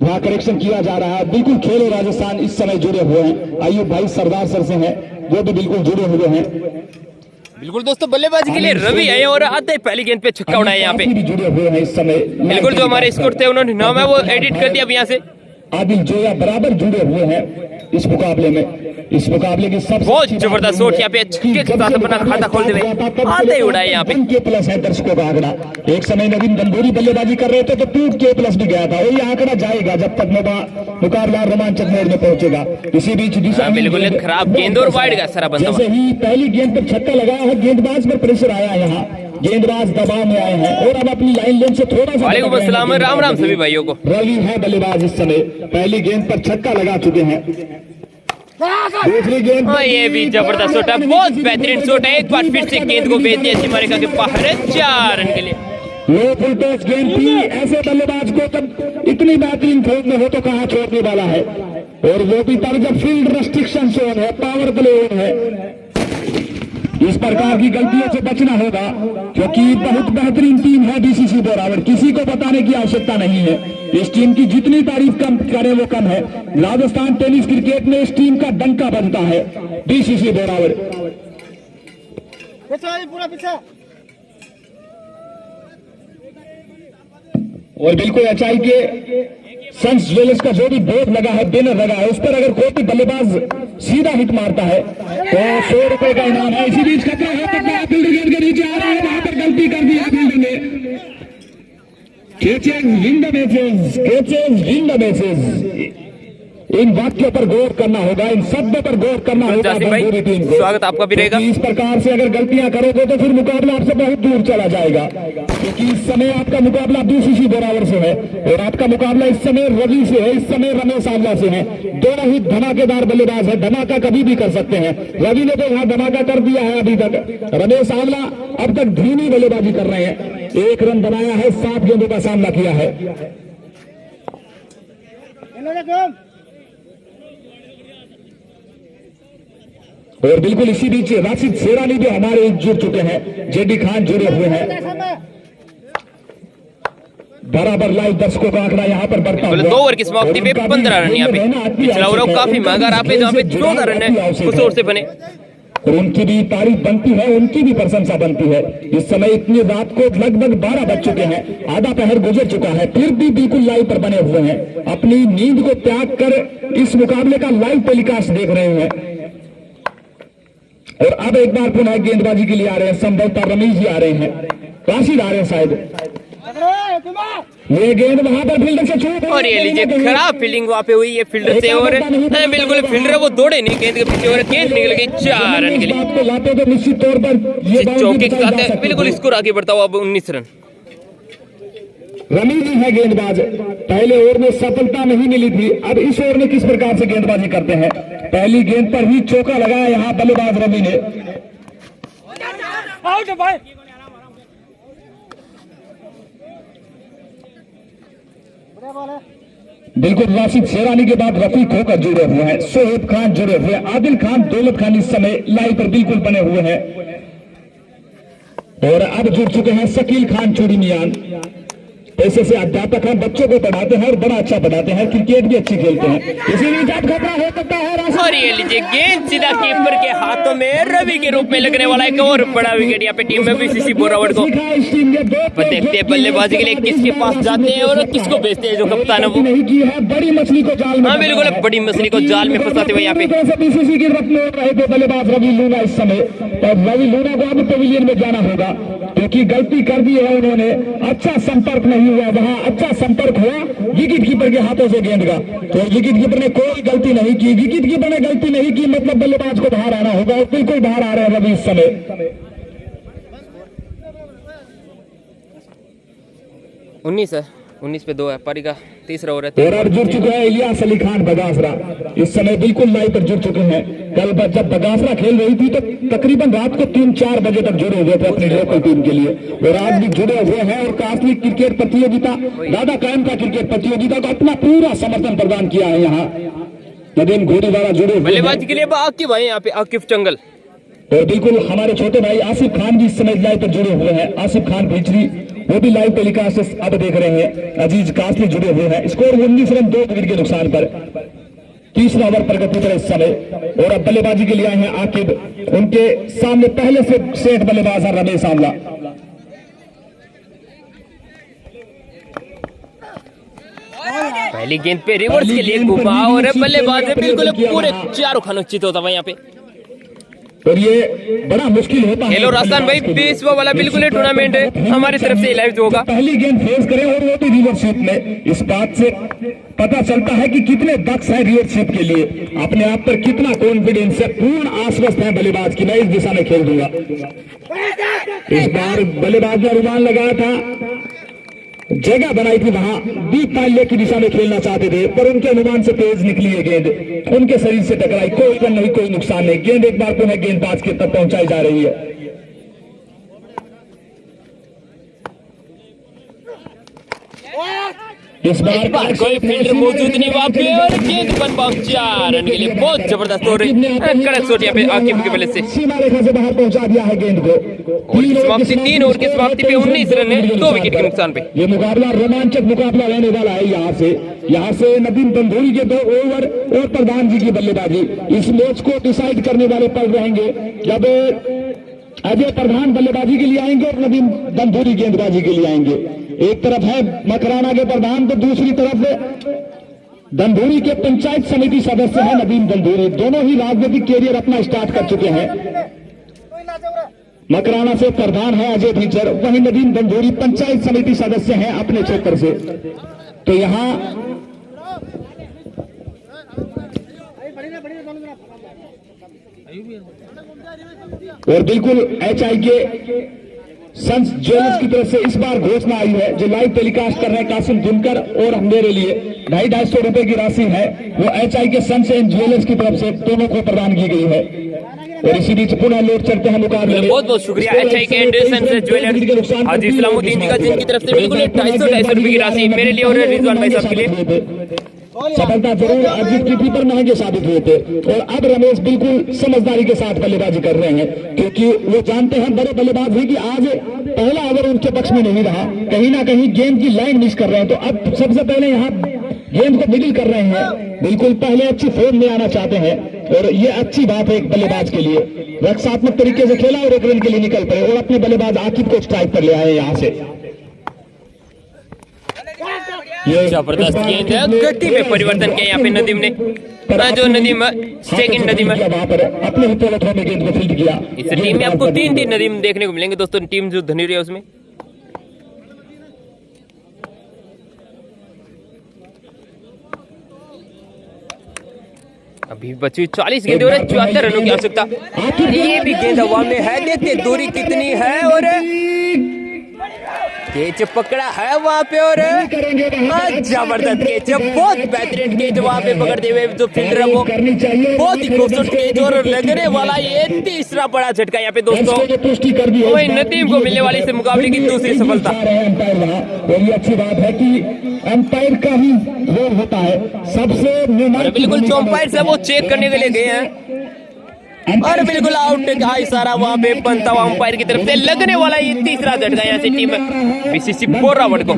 वहां करेक्शन किया जा रहा है। बिल्कुल खेलो राजस्थान इस समय जुड़े हुए हैं, अयूब भाई सरदार सर से हैं, वो भी बिल्कुल जुड़े हुए हैं। बिल्कुल दोस्तों बल्लेबाजी के लिए रवि आए और आते पहली गेंद पे छक्का उड़ाया यहाँ पे। जुड़े हुए हैं इस समय, बिल्कुल जो हमारे स्कोर थे उन्होंने नाम है वो एडिट कर दिया अब यहाँ से। आदिल जोया बराबर जुड़े हुए हैं इस मुकाबले में। इस मुकाबले की सबसे बहुत जबरदस्त शॉट यहाँ पे छक्के के साथ अपना खाता खोलते हुए आते ही उड़ाए यहाँ पे। K+ है दर्शकों का आंकड़ा। एक समय नवीन गंभीरी बल्लेबाजी कर रहे थे तो 2 K+ भी गया था, वही आंकड़ा जाएगा जब तक मुकाबला रोमांचक मोड़ में पहुंचेगा। इसी बीच बिल्कुल खराब गेंद और वाइड का सारा बंदा। जैसे ही पहली गेंद पर छक्का लगाया है, गेंदबाज पर प्रेशर आया यहाँ, गेंदबाज दबाव में आए हैं और अब अपनी लाइन लेंथ से थोड़ा सा वालेकुम अस्सलाम, राम राम सभी भाइयों को। रवि है बल्लेबाज इस समय, पहली गेंद पर छक्का लगा चुके हैं। दूसरी गेंद हाँ, ये भी जबरदस्त शॉट है, बहुत बेहतरीन शॉट है। एक बार फिर से गेंद को भेज दिया सीमा रेखा के बाहर 4 रन के लिए। लो फुल टॉस गेंद थी, ऐसे बल्लेबाज को तब इतनी बेहतरीन फॉर्म में हो तो कहां छोड़ने वाला है, और वो भी तब जब फील्ड रेस्ट्रिक्शन जोन है, पावर प्ले जोन है। इस प्रकार की गलतियों से बचना होगा, क्योंकि बहुत बेहतरीन टीम है बीसीसी बोरावड़, किसी को बताने की आवश्यकता नहीं है। इस टीम की जितनी तारीफ कम करें वो कम है। राजस्थान टेनिस क्रिकेट में इस टीम का डंका बजता है बीसीसी बोरावड़। पूरा पीछे और बिल्कुल एचआई के सन्स ज्वेलर्स का जो भी बोर्ड लगा है, बैनर लगा है, उस पर अगर कोई भी बल्लेबाज सीधा हिट मारता है तो 100 रुपए का इनाम है। इसी बीच खतरा हो सकता है, फील्डर गेंद के नीचे आ रहा है, वहां पर गलती कर दी है फील्डर ने। Catches win the matches, catches win the matches. इन वाक्यों पर गौर करना होगा, इन शब्दों पर गौर करना होगा। भाई, टीम को स्वागत आपका भी रहेगा। इस प्रकार से अगर गलतियां करोगे तो फिर मुकाबला आपसे बहुत दूर चला जाएगा, क्योंकि इस समय आपका मुकाबला बीसीसी बोरावड़ से है और आपका मुकाबला इस समय रवि से है, इस समय रमेश आंवला से है। दोनों ही धमाकेदार बल्लेबाज है, धमाका कभी भी कर सकते हैं। रवि ने तो यहाँ धमाका कर दिया है अभी तक, रमेश आंवला अब तक धीमी बल्लेबाजी कर रहे हैं। 1 रन बनाया है, 7 गेंदों का सामना किया है। और बिल्कुल इसी बीच राशिद शेरानी भी हमारे जुड़ चुके हैं, जेडी खान जुड़े हुए हैं। बराबर लाइव दर्शकों का आंकड़ा यहाँ पर बढ़ता हुआ 2 ओवर की समाप्ति पे 15 रन। यहाँ पे पिछला ओवर काफी महंगा रहा पे, जहाँ पे 14 रन है कुछ और से बने। और उनकी भी तारीफ बनती है, उनकी भी प्रशंसा बनती है। इस समय इतनी रात को लगभग 12 बज चुके हैं, आधा पहर गुजर चुका है, फिर भी बिल्कुल लाइव पर बने हुए हैं। अपनी नींद को त्याग कर इस मुकाबले का लाइव टेलीकास्ट देख रहे हैं। और अब एक बार पुनः गेंदबाजी के लिए आ रहे हैं, संभवतः रमेश जी आ रहे हैं, राशिद आ रहे हैं शायद। ये गेंद वहां पर फील्डर से छूट, और ये लीजिए खराब फील्डिंग वहां पे हुई है फील्डर से, और बिल्कुल फील्डर वो दौड़े नहीं गेंद के पीछे और गेंद निकल गई 4 रन के लिए। आपको लाते तो निश्चित तौर पर ये चौके के साथ बिल्कुल स्कोर आगे बढ़ता हुआ अब 19 रन। रमी जी है गेंदबाज, पहले ओवर में सफलता नहीं मिली थी, अब इस ओवर में किस प्रकार से गेंदबाजी करते हैं। पहली गेंद पर ही चौका लगाया यहाँ बल्लेबाज रमी ने। बिल्कुल राशिद शेरानी के बाद रफीक होकर जुड़े हुए हैं, सोहेब खान जुड़े हुए हैं, आदिल खान, दौलत खान इस समय लाइव पर बिल्कुल बने हुए हैं। और अब जुड़ चुके हैं शकील खान चूड़ी मियान, पैसे से अध्यापक हैं, बच्चों को पढ़ाते हैं और बड़ा अच्छा पढ़ाते हैं, क्रिकेट भी अच्छी खेलते हैं। इसीलिए जब खतरा हो सकता है। और ये लीजिए गेंद सीधा कीपर के हाथों में रवि के रूप में लगने वाला एक और बड़ा विकेट यहाँ पे टीम में बीसीसी बोरावड़ को। देखते हैं बल्लेबाजी के लिए किसके पास जाते हैं और किसको भेजते हैं जो कप्तान है वो। नहीं की है, बड़ी मछली को जाल में, हाँ बिल्कुल बड़ी मछली को जाल में फंसाते हुए यहाँ पे बीसीसी की तरफ में रहे थे बल्लेबाज रवि लूना इस समय। और रवि लूना को अब पवेलियन में जाना होगा, क्योंकि गलती कर दी है उन्होंने। अच्छा संपर्क नहीं हुआ, वहां अच्छा संपर्क हुआ विकेट कीपर के हाथों से गेंद का, तो विकेट कीपर ने कोई गलती नहीं की। विकेट कीपर ने गलती नहीं की, मतलब बल्लेबाज को बाहर आना होगा, और बिल्कुल बाहर आ रहे हैं रवि इस समय। 19 पे 2 है, पारी का तीसरा ओवर और अब जुड़ चुके हैं इलियास अली खान बगासरा, इस समय बिल्कुल लाइव पर जुड़ चुके हैं। कल जब बगासरा खेल रही थी तो तकरीबन रात को 3-4 बजे तक जुड़े हुए थे अपनी लोकल टीम के लिए, और आज भी जुड़े हुए हैं। और काफी क्रिकेट प्रतियोगिता, दादा कायम का क्रिकेट प्रतियोगिता को अपना पूरा समर्थन प्रदान किया है। यहाँ नदीम घोड़ी द्वारा जुड़े हुए बल्लेबाजी के लिए आकिब भाई यहाँ पे, आकिब चंगल। और बिल्कुल हमारे छोटे भाई आसिफ खान भी इस समय लाइव पर जुड़े हुए हैं, आसिफ खान भिजरी, वो भी लाइव टेलीकास्ट अब देख रहे हैं। अजीज कासली जुड़े हुए हैं। स्कोर 19 रन 2 विकेट के नुकसान पर, तीसरा ओवर प्रगति पर इस समय। और अब बल्लेबाजी के लिए आए हैं आकिब, उनके सामने पहले से सेठ बल्लेबाज है रमेश आंवला। पहली गेंद पे रिवर्स के लिए घुमा और बल्लेबाज बिल्कुल पूरे चारों खानों चित होता है यहाँ पे। और ये बड़ा मुश्किल होता है। हेलो राजस्थान भाई, 20वां वाला बिल्कुल टूर्नामेंट हमारी तरफ से लाइव होगा। पहली गेंद फेस करें और वो भी रिवर्स में, इस बात से पता चलता है कि कितने दक्ष है रिवर्स के लिए, अपने आप पर कितना कॉन्फिडेंस है, पूर्ण आश्वस्त है बल्लेबाज की मैं इस दिशा में खेल दूंगा। इस बार बल्लेबाज ने अनुमान लगाया था, जगह बनाई थी, वहां डीप पाइले की दिशा में खेलना चाहते थे, पर उनके अनुमान से तेज निकली है गेंद, उनके शरीर से टकराई, कोई रन नहीं, कोई नुकसान नहीं। गेंद एक बार पुनः गेंदबाज के तक पहुंचाई जा रही है। इस बार कोई फील्डर मौजूद नहीं वहां पे और गेंद पर बाउंस 4 रन के लिए बहुत जबरदस्त हो रही है। कड़क शॉट यहाँ पे आकिब के बल्ले से सीमा रेखा से बाहर पहुंचा दिया है गेंद को। और समाप्ति 3 ओवर की समाप्ति पे 19 रन है, 2 विकेट के नुकसान पे। ये मुकाबला रोमांचक मुकाबला रहने वाला है। यहाँ से नदीम तंदूरी के 2 ओवर और प्रधान जी की बल्लेबाजी इस मैच को डिसाइड करने वाले पल रहेंगे, जब अजय प्रधान बल्लेबाजी के लिए आएंगे और नदीम तंदूरी गेंदबाजी के लिए आएंगे। एक तरफ है मकराना के प्रधान, तो दूसरी तरफ दंदूरी के पंचायत समिति सदस्य है नदीम दंदूरी। दोनों ही राजनीतिक कैरियर अपना स्टार्ट कर चुके हैं। मकराना से प्रधान है अजय भीचर, वहीं नदीम दंदूरी पंचायत समिति सदस्य हैं अपने क्षेत्र से। तो यहाँ और बिल्कुल HIK सन्स ज्वेलर्स की तरफ से इस बार घोषणा आई है, जो लाइव टेलीकास्ट कर रहे हैं कासिम जुनकर और मेरे लिए 250-250 रुपए की राशि है, वो HIK सन्स एंड ज्वेलर्स की तरफ से दोनों को प्रदान की गई है। और इसी बीच पुनः लौट चलते हैं मुकाबले में। बहुत बहुत शुक्रिया HIK एंड सन्स ज्वेलर्स हाजी इस्लामुद्दीन जी का, जिनकी तरफ से बिल्कुल 250 रुपए की राशि मेरे लिए और रिजवान भाई साहब के लिए। सफलता जरूर अर्जित की थी पर महंगे साबित हुए थे। और अब रमेश बिल्कुल समझदारी के साथ बल्लेबाजी कर रहे हैं, क्योंकि वो जानते हैं बड़े बल्लेबाज हैं कि आज पहला ओवर उनके पक्ष में नहीं रहा, कहीं ना कहीं गेंद की लाइन मिस कर रहे हैं। तो अब सबसे पहले यहाँ गेंद को मिडिल कर रहे हैं, बिल्कुल पहले अच्छी फॉर्म में आना चाहते हैं, और ये अच्छी बात है एक बल्लेबाज के लिए। रक्षात्मक तरीके से खेला और 1 रन के लिए निकल पड़े और अपने बल्लेबाज आकिब को स्ट्राइक पर ले आए यहाँ से। जबरदस्त गेंद है, गति में परिवर्तन किया यहाँ पे नदीम ने, जो नदीम सेकंड नदीम अपने ही पॉलिथ्रो में गेंद को फील्ड किया। इस टीम में आपको 3 नदीम देखने को मिलेंगे दोस्तों, टीम जो धनी रही है उसमें। अभी बची 40 गेंद और 74 रनों की आवश्यकता। ये भी गेंद हवा में है, देखते दूरी कितनी है और कैच पकड़ा है वहां पे और जबरदस्त कैच, बहुत बेहतरीन कैच वहां पे पकड़ते हुए जो फील्डर है वो बहुत ही खूबसूरत कैच और लगने वाला ये तीसरा बड़ा झटका यहाँ पे दोस्तों। वही नदीम को मिलने वाली इस मुकाबले की दूसरी सफलता। ये अच्छी बात है कि अंपायर का ही रोल होता है सबसे बिल्कुल जो अंपायर से वो चेक करने के लिए गए हैं और बिल्कुल आउट का इशारा वहां पे बनता हुआ अंपायर की तरफ से लगने वाला ये तीसरा झटका यहाँ से टीम BCC बोरावड़ को।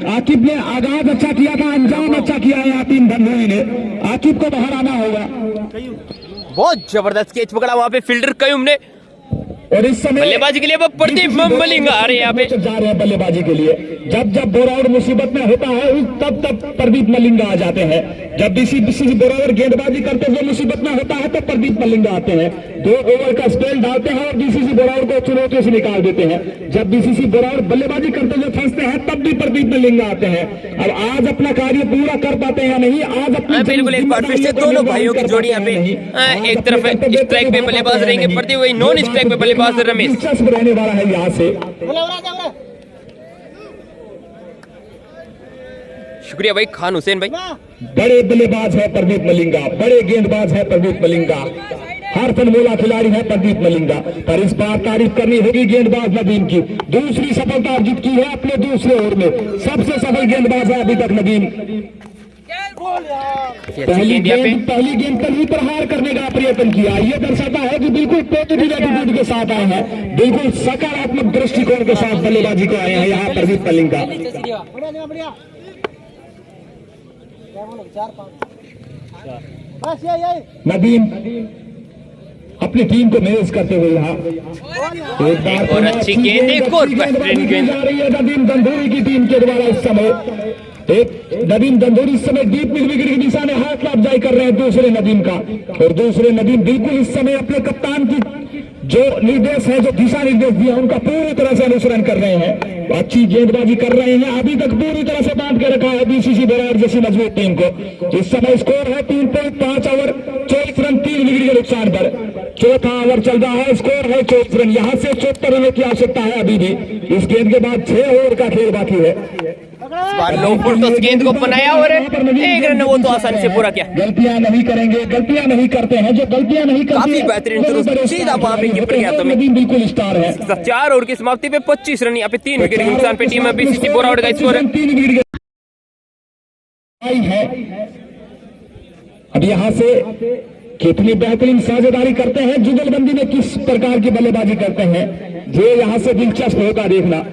आकिब ने आगाज अच्छा किया था, अंजाम अच्छा किया है टीम धनोई ने, आकिब को बाहर आना होगा। बहुत जबरदस्त कैच पकड़ा वहां पे फील्डर कयूम ने, और इस समय बल्लेबाजी के लिए प्रदीप मलिंग आ रहे हैं यहाँ पे, जा रहे हैं बल्लेबाजी के लिए। जब बोरावड़ मुसीबत में होता है तब प्रदीप मलिंगा आ जाते हैं। जब BCC बोरावड़ गेंदबाजी करते हुए मुसीबत में होता है तो प्रदीप मलिंगा आते हैं, 2 ओवर का स्पेल डालते हैं और BCC बोरावड़ को चुनौतियों से निकाल देते हैं। जब BCC बोरावड़ बल्लेबाजी करते हुए फंसते हैं तब भी प्रदीप मलिंगा आते हैं। अब आज अपना कार्य पूरा कर पाते हैं या नहीं, आज अपना बिल्कुल एक बार फिर से दोनों भाइयों की जोड़ी यहाँ पे एक तरफ स्ट्राइक पे बल्लेबाज रहेंगे प्रति, वही नॉन स्ट्राइक पे बल्लेबाज रमेश। दिलचस्प रहने वाला है यहाँ से। शुक्रिया भाई खान हुसैन भाई। बड़े बल्लेबाज है प्रदीप मलिंगा, बड़े गेंदबाज है प्रदीप मलिंगा, हर फनमोला खिलाड़ी है प्रदीप मलिंगा। पर इस बार तारीफ करनी होगी गेंदबाज नदीम की, दूसरी सफलता अर्जित की है अपने दूसरे ओवर में, सबसे सफल गेंदबाज है अभी तक नदीम। पहली गेंद पर ही प्रहार करने का प्रयत्न किया, यह दर्शाता है कि बिल्कुल पॉजिटिव एटीट्यूड के साथ आए हैं, बिल्कुल सकारात्मक दृष्टिकोण के साथ बल्लेबाजी को आए हैं यहाँ प्रदीप मलिंगा। नदीम अपनी टीम को मैनेज करते हुए यहाँ एक बार और अच्छी गेंद, एक और बेहतरीन गेंद जा रही है नदीम दंदूरी की टीम के द्वारा इस समय। एक नदीम दंदोरी इस समय डीप मिड विकेट की दिशा में हौसला अफजाई कर रहे हैं दूसरे नदीम का, और दूसरे नदीम बिल्कुल इस समय अपने कप्तान की जो निर्देश है, जो दिशा निर्देश दिया, उनका पूरी तरह से अनुसरण कर रहे हैं, अच्छी गेंदबाजी कर रहे हैं। अभी तक पूरी तरह से बांध के रखा है बीसीसी बोरावड़ जैसी मजबूत टीम को। इस समय स्कोर है 3.5 ओवर 24 रन 3 विकेट के नुकसान पर। चौथा ओवर चल रहा है, स्कोर है 24 रन। यहां से 74 रनों की आवश्यकता है अभी भी। इस गेंद के बाद 6 ओवर का खेल बाकी है। लो फुल गेंद को बनाया और एक रन वो तो आसानी से पूरा किया। गलतियां नहीं करेंगे, गलतियां नहीं करते हैं, जो गलतियां नहीं करते काफी बेहतरीन सीधा बाउंड्री कीपर के हाथों में। नदीम बिल्कुल स्टार है। 4 ओवर की समाप्ति पे 25 रन, यहाँ पे 3 विकेट के नुकसान पे टीम है बीसीसी बोरावड़ का स्कोर है 3 विकेट है। अब यहां से कितनी बेहतरीन साझेदारी करते हैं, जुगलबंदी में किस प्रकार की बल्लेबाजी करते हैं, ये यहां से दिलचस्प होगा देखना।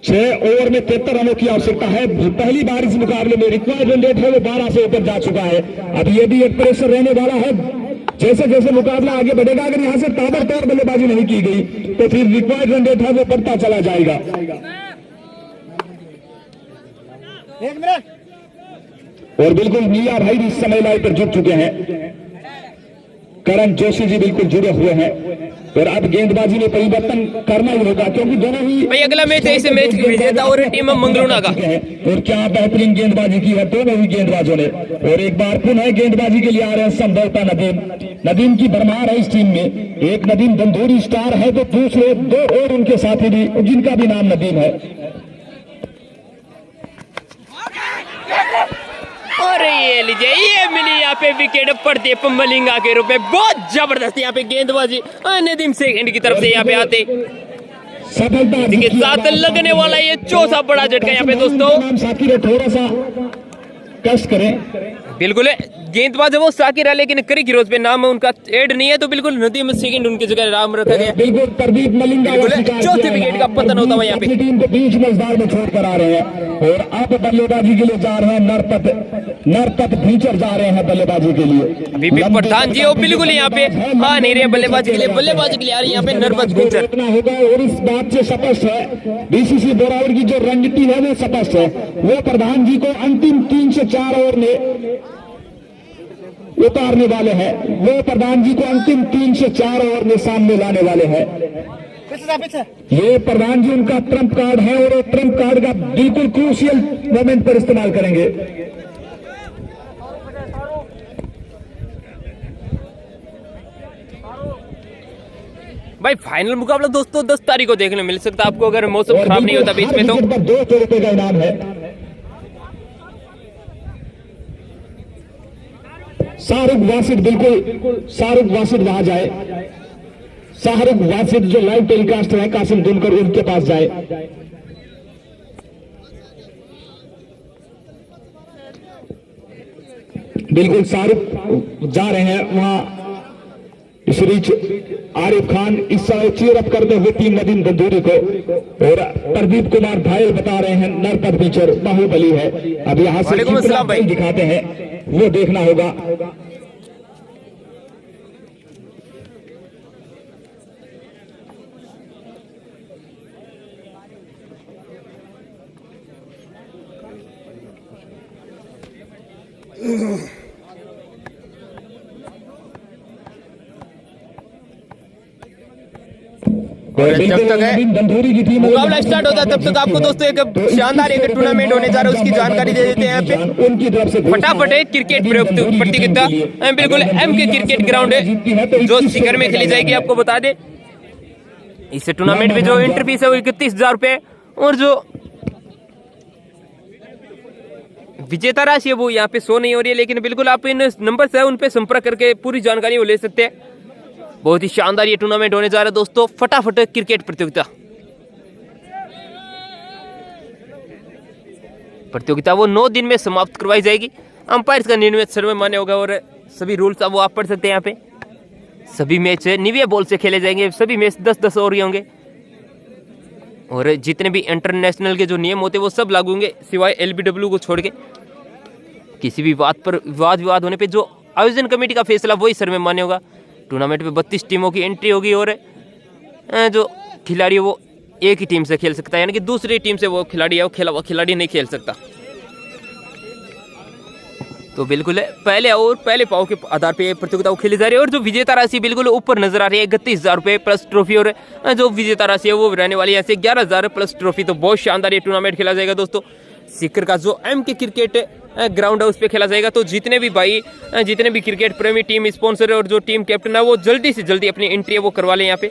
6 ओवर में 73 रनों की आवश्यकता है। पहली बार इस मुकाबले में रिक्वायर्ड रन रेट है वो 12 से ऊपर जा चुका है। अब ये भी एक प्रेशर रहने वाला है, जैसे जैसे मुकाबला आगे बढ़ेगा, अगर यहां से ताबड़तोड़ बल्लेबाजी नहीं की गई तो फिर रिक्वायर्ड रन रेट है वो बढ़ता चला जाएगा। और बिल्कुल मियां भाई भी इस समय लाइन पर जुट चुके हैं। करण जोशी जी बिल्कुल जुड़े हुए हैं, और अब गेंदबाजी में परिवर्तन करना ही होगा, क्योंकि दोनों ही भाई अगला मैच है, इसे मैच की विजेता और टीम मंगलूना का। और क्या बेहतरीन गेंदबाजी की है दोनों ही गेंदबाजों ने। और एक बार पुनः गेंदबाजी के लिए आ रहे हैं संभवतः नदीम की भरमार है इस टीम में। एक नदीम दंदोरी स्टार है, तो दूसरे 2 और उनके साथी भी, जिनका भी नाम नदीम है। और ये लीजिए, ये मिली यहाँ पे विकेट प्रदीप मलिंगा के रूप में। बहुत जबरदस्त यहाँ पे गेंदबाजी नदीम सेकंड की तरफ से यहाँ पे आते के साथ लगने वाला ये चौथा बड़ा झटका यहाँ पे दोस्तों। साकिर थोड़ा सा कष्ट करें, बिल्कुल गेंदबाज है वो साकिर है, लेकिन करी गिरोज पे नाम उनका ऐड नहीं है, तो बिल्कुल नदीम सेकंड उनकी जगह नाम रखा गया। बिल्कुल प्रदीप मलिंगा चौथे विकेट का पतन होता हुआ यहाँ पे टीम को बीच मजदार में छोड़ कर आ रहे हैं। और अब बल्लेबाजी के लिए जा रहे हैं नरपत भीचर जा रहे हैं बल्लेबाजी के लिए। बीपी प्रधान जी वो बिल्कुल यहाँ पे हाँ नहीं रहे बल्लेबाजी के लिए, बल्लेबाजी के लिए आ रही है यहाँ पे नरपत भीचर होगा। और इस बात से स्पष्ट है, बीसीसी बोरावड़ की जो रणनीति है वो स्पष्ट है। वो प्रधान जी को अंतिम 3 से 4 ओवर में उतारने वाले हैं। वो प्रधान जी को अंतिम 3 से 4 ओवर में सामने लाने वाले हैं। ये प्रधान जी उनका ट्रम्प कार्ड है, और ट्रम्प कार्ड का बिल्कुल क्रूशियल मोमेंट पर इस्तेमाल करेंगे। भाई फाइनल मुकाबला दोस्तों 10 तारीख को देखने मिल सकता है आपको, अगर मौसम खराब नहीं होता बीच में तो। 200 रुपए का इनाम है। शाहरुख वासिद, बिल्कुल शाहरुख वासिद वहां जाए। शाहरुख वासिद जो लाइव टेलीकास्ट है कासिम दुनकर, उनके पास जाए। बिल्कुल शाहरुख जा रहे हैं वहां। इस रिच आरिफ खान इस समय चीयर अप करते हुए टीम नदीम दंदूरी को, और प्रदीप कुमार भाई बता रहे हैं नरपत पिचर बाहुबली है। अब यहाँ से दिखाते हैं वो देखना होगा। जब तक है मुकाबला स्टार्ट होता है तब तक आपको दोस्तों एक शानदार एक टूर्नामेंट होने जा रहा है, उसकी जानकारी दे देते हैं यहाँ पे। उनकी तरफ से फटाफट है क्रिकेट प्रतियोगिता बिल्कुल एमके क्रिकेट ग्राउंड है जो शिखर में खेली जाएगी, आपको बता दे। इस टूर्नामेंट में जो एंट्री फीस है वो 31,000 रुपए, और जो विजेता राशि है वो यहाँ पे शो नहीं हो रही है, लेकिन बिल्कुल आप इन नंबर से उन पे संपर्क करके पूरी जानकारी वो ले सकते हैं। बहुत ही शानदार ये टूर्नामेंट होने जा रहा है दोस्तों। फटाफट क्रिकेट प्रतियोगिता वो 9 दिन में समाप्त करवाई जाएगी। अंपायर्स का निर्णय सर्वे मान्य होगा, और सभी रूल्स अब वो आप पढ़ सकते हैं यहाँ पे। सभी मैच निविया बॉल से खेले जाएंगे, सभी मैच 10-10 ओवर होंगे, और जितने भी इंटरनेशनल के जो नियम होते हैं वो सब लागू होंगे, सिवाय LBW को छोड़ के। किसी भी बात पर विवाद होने पे जो आयोजन कमेटी का फैसला वही सर्वे मान्य होगा। टूर्नामेंट में 32 टीमों की एंट्री होगी, और जो खिलाड़ी वो एक ही टीम से खेल सकता है, यानी कि दूसरी टीम से वो खिलाड़ी है वो खेला हुआ खिलाड़ी नहीं खेल सकता। तो बिल्कुल है, पहले और पहले पाव के आधार पे प्रतियोगिता खेली जा रही है और जो विजेता राशि बिल्कुल ऊपर नजर आ रही है 31,000 रुपये प्लस ट्रॉफी, और जो विजेता राशि है वो रहने वाली है ऐसे 11,000 प्लस ट्रॉफी। तो बहुत शानदार ये टूर्नामेंट खेला जाएगा दोस्तों। सीकर का जो MK क्रिकेट ग्राउंड है उस पर खेला जाएगा। तो जितने भी भाई जितने भी क्रिकेट प्रेमी टीम स्पॉन्सर है और जो टीम कैप्टन है वो जल्दी से जल्दी अपनी एंट्री है वो करवा लें यहाँ पे।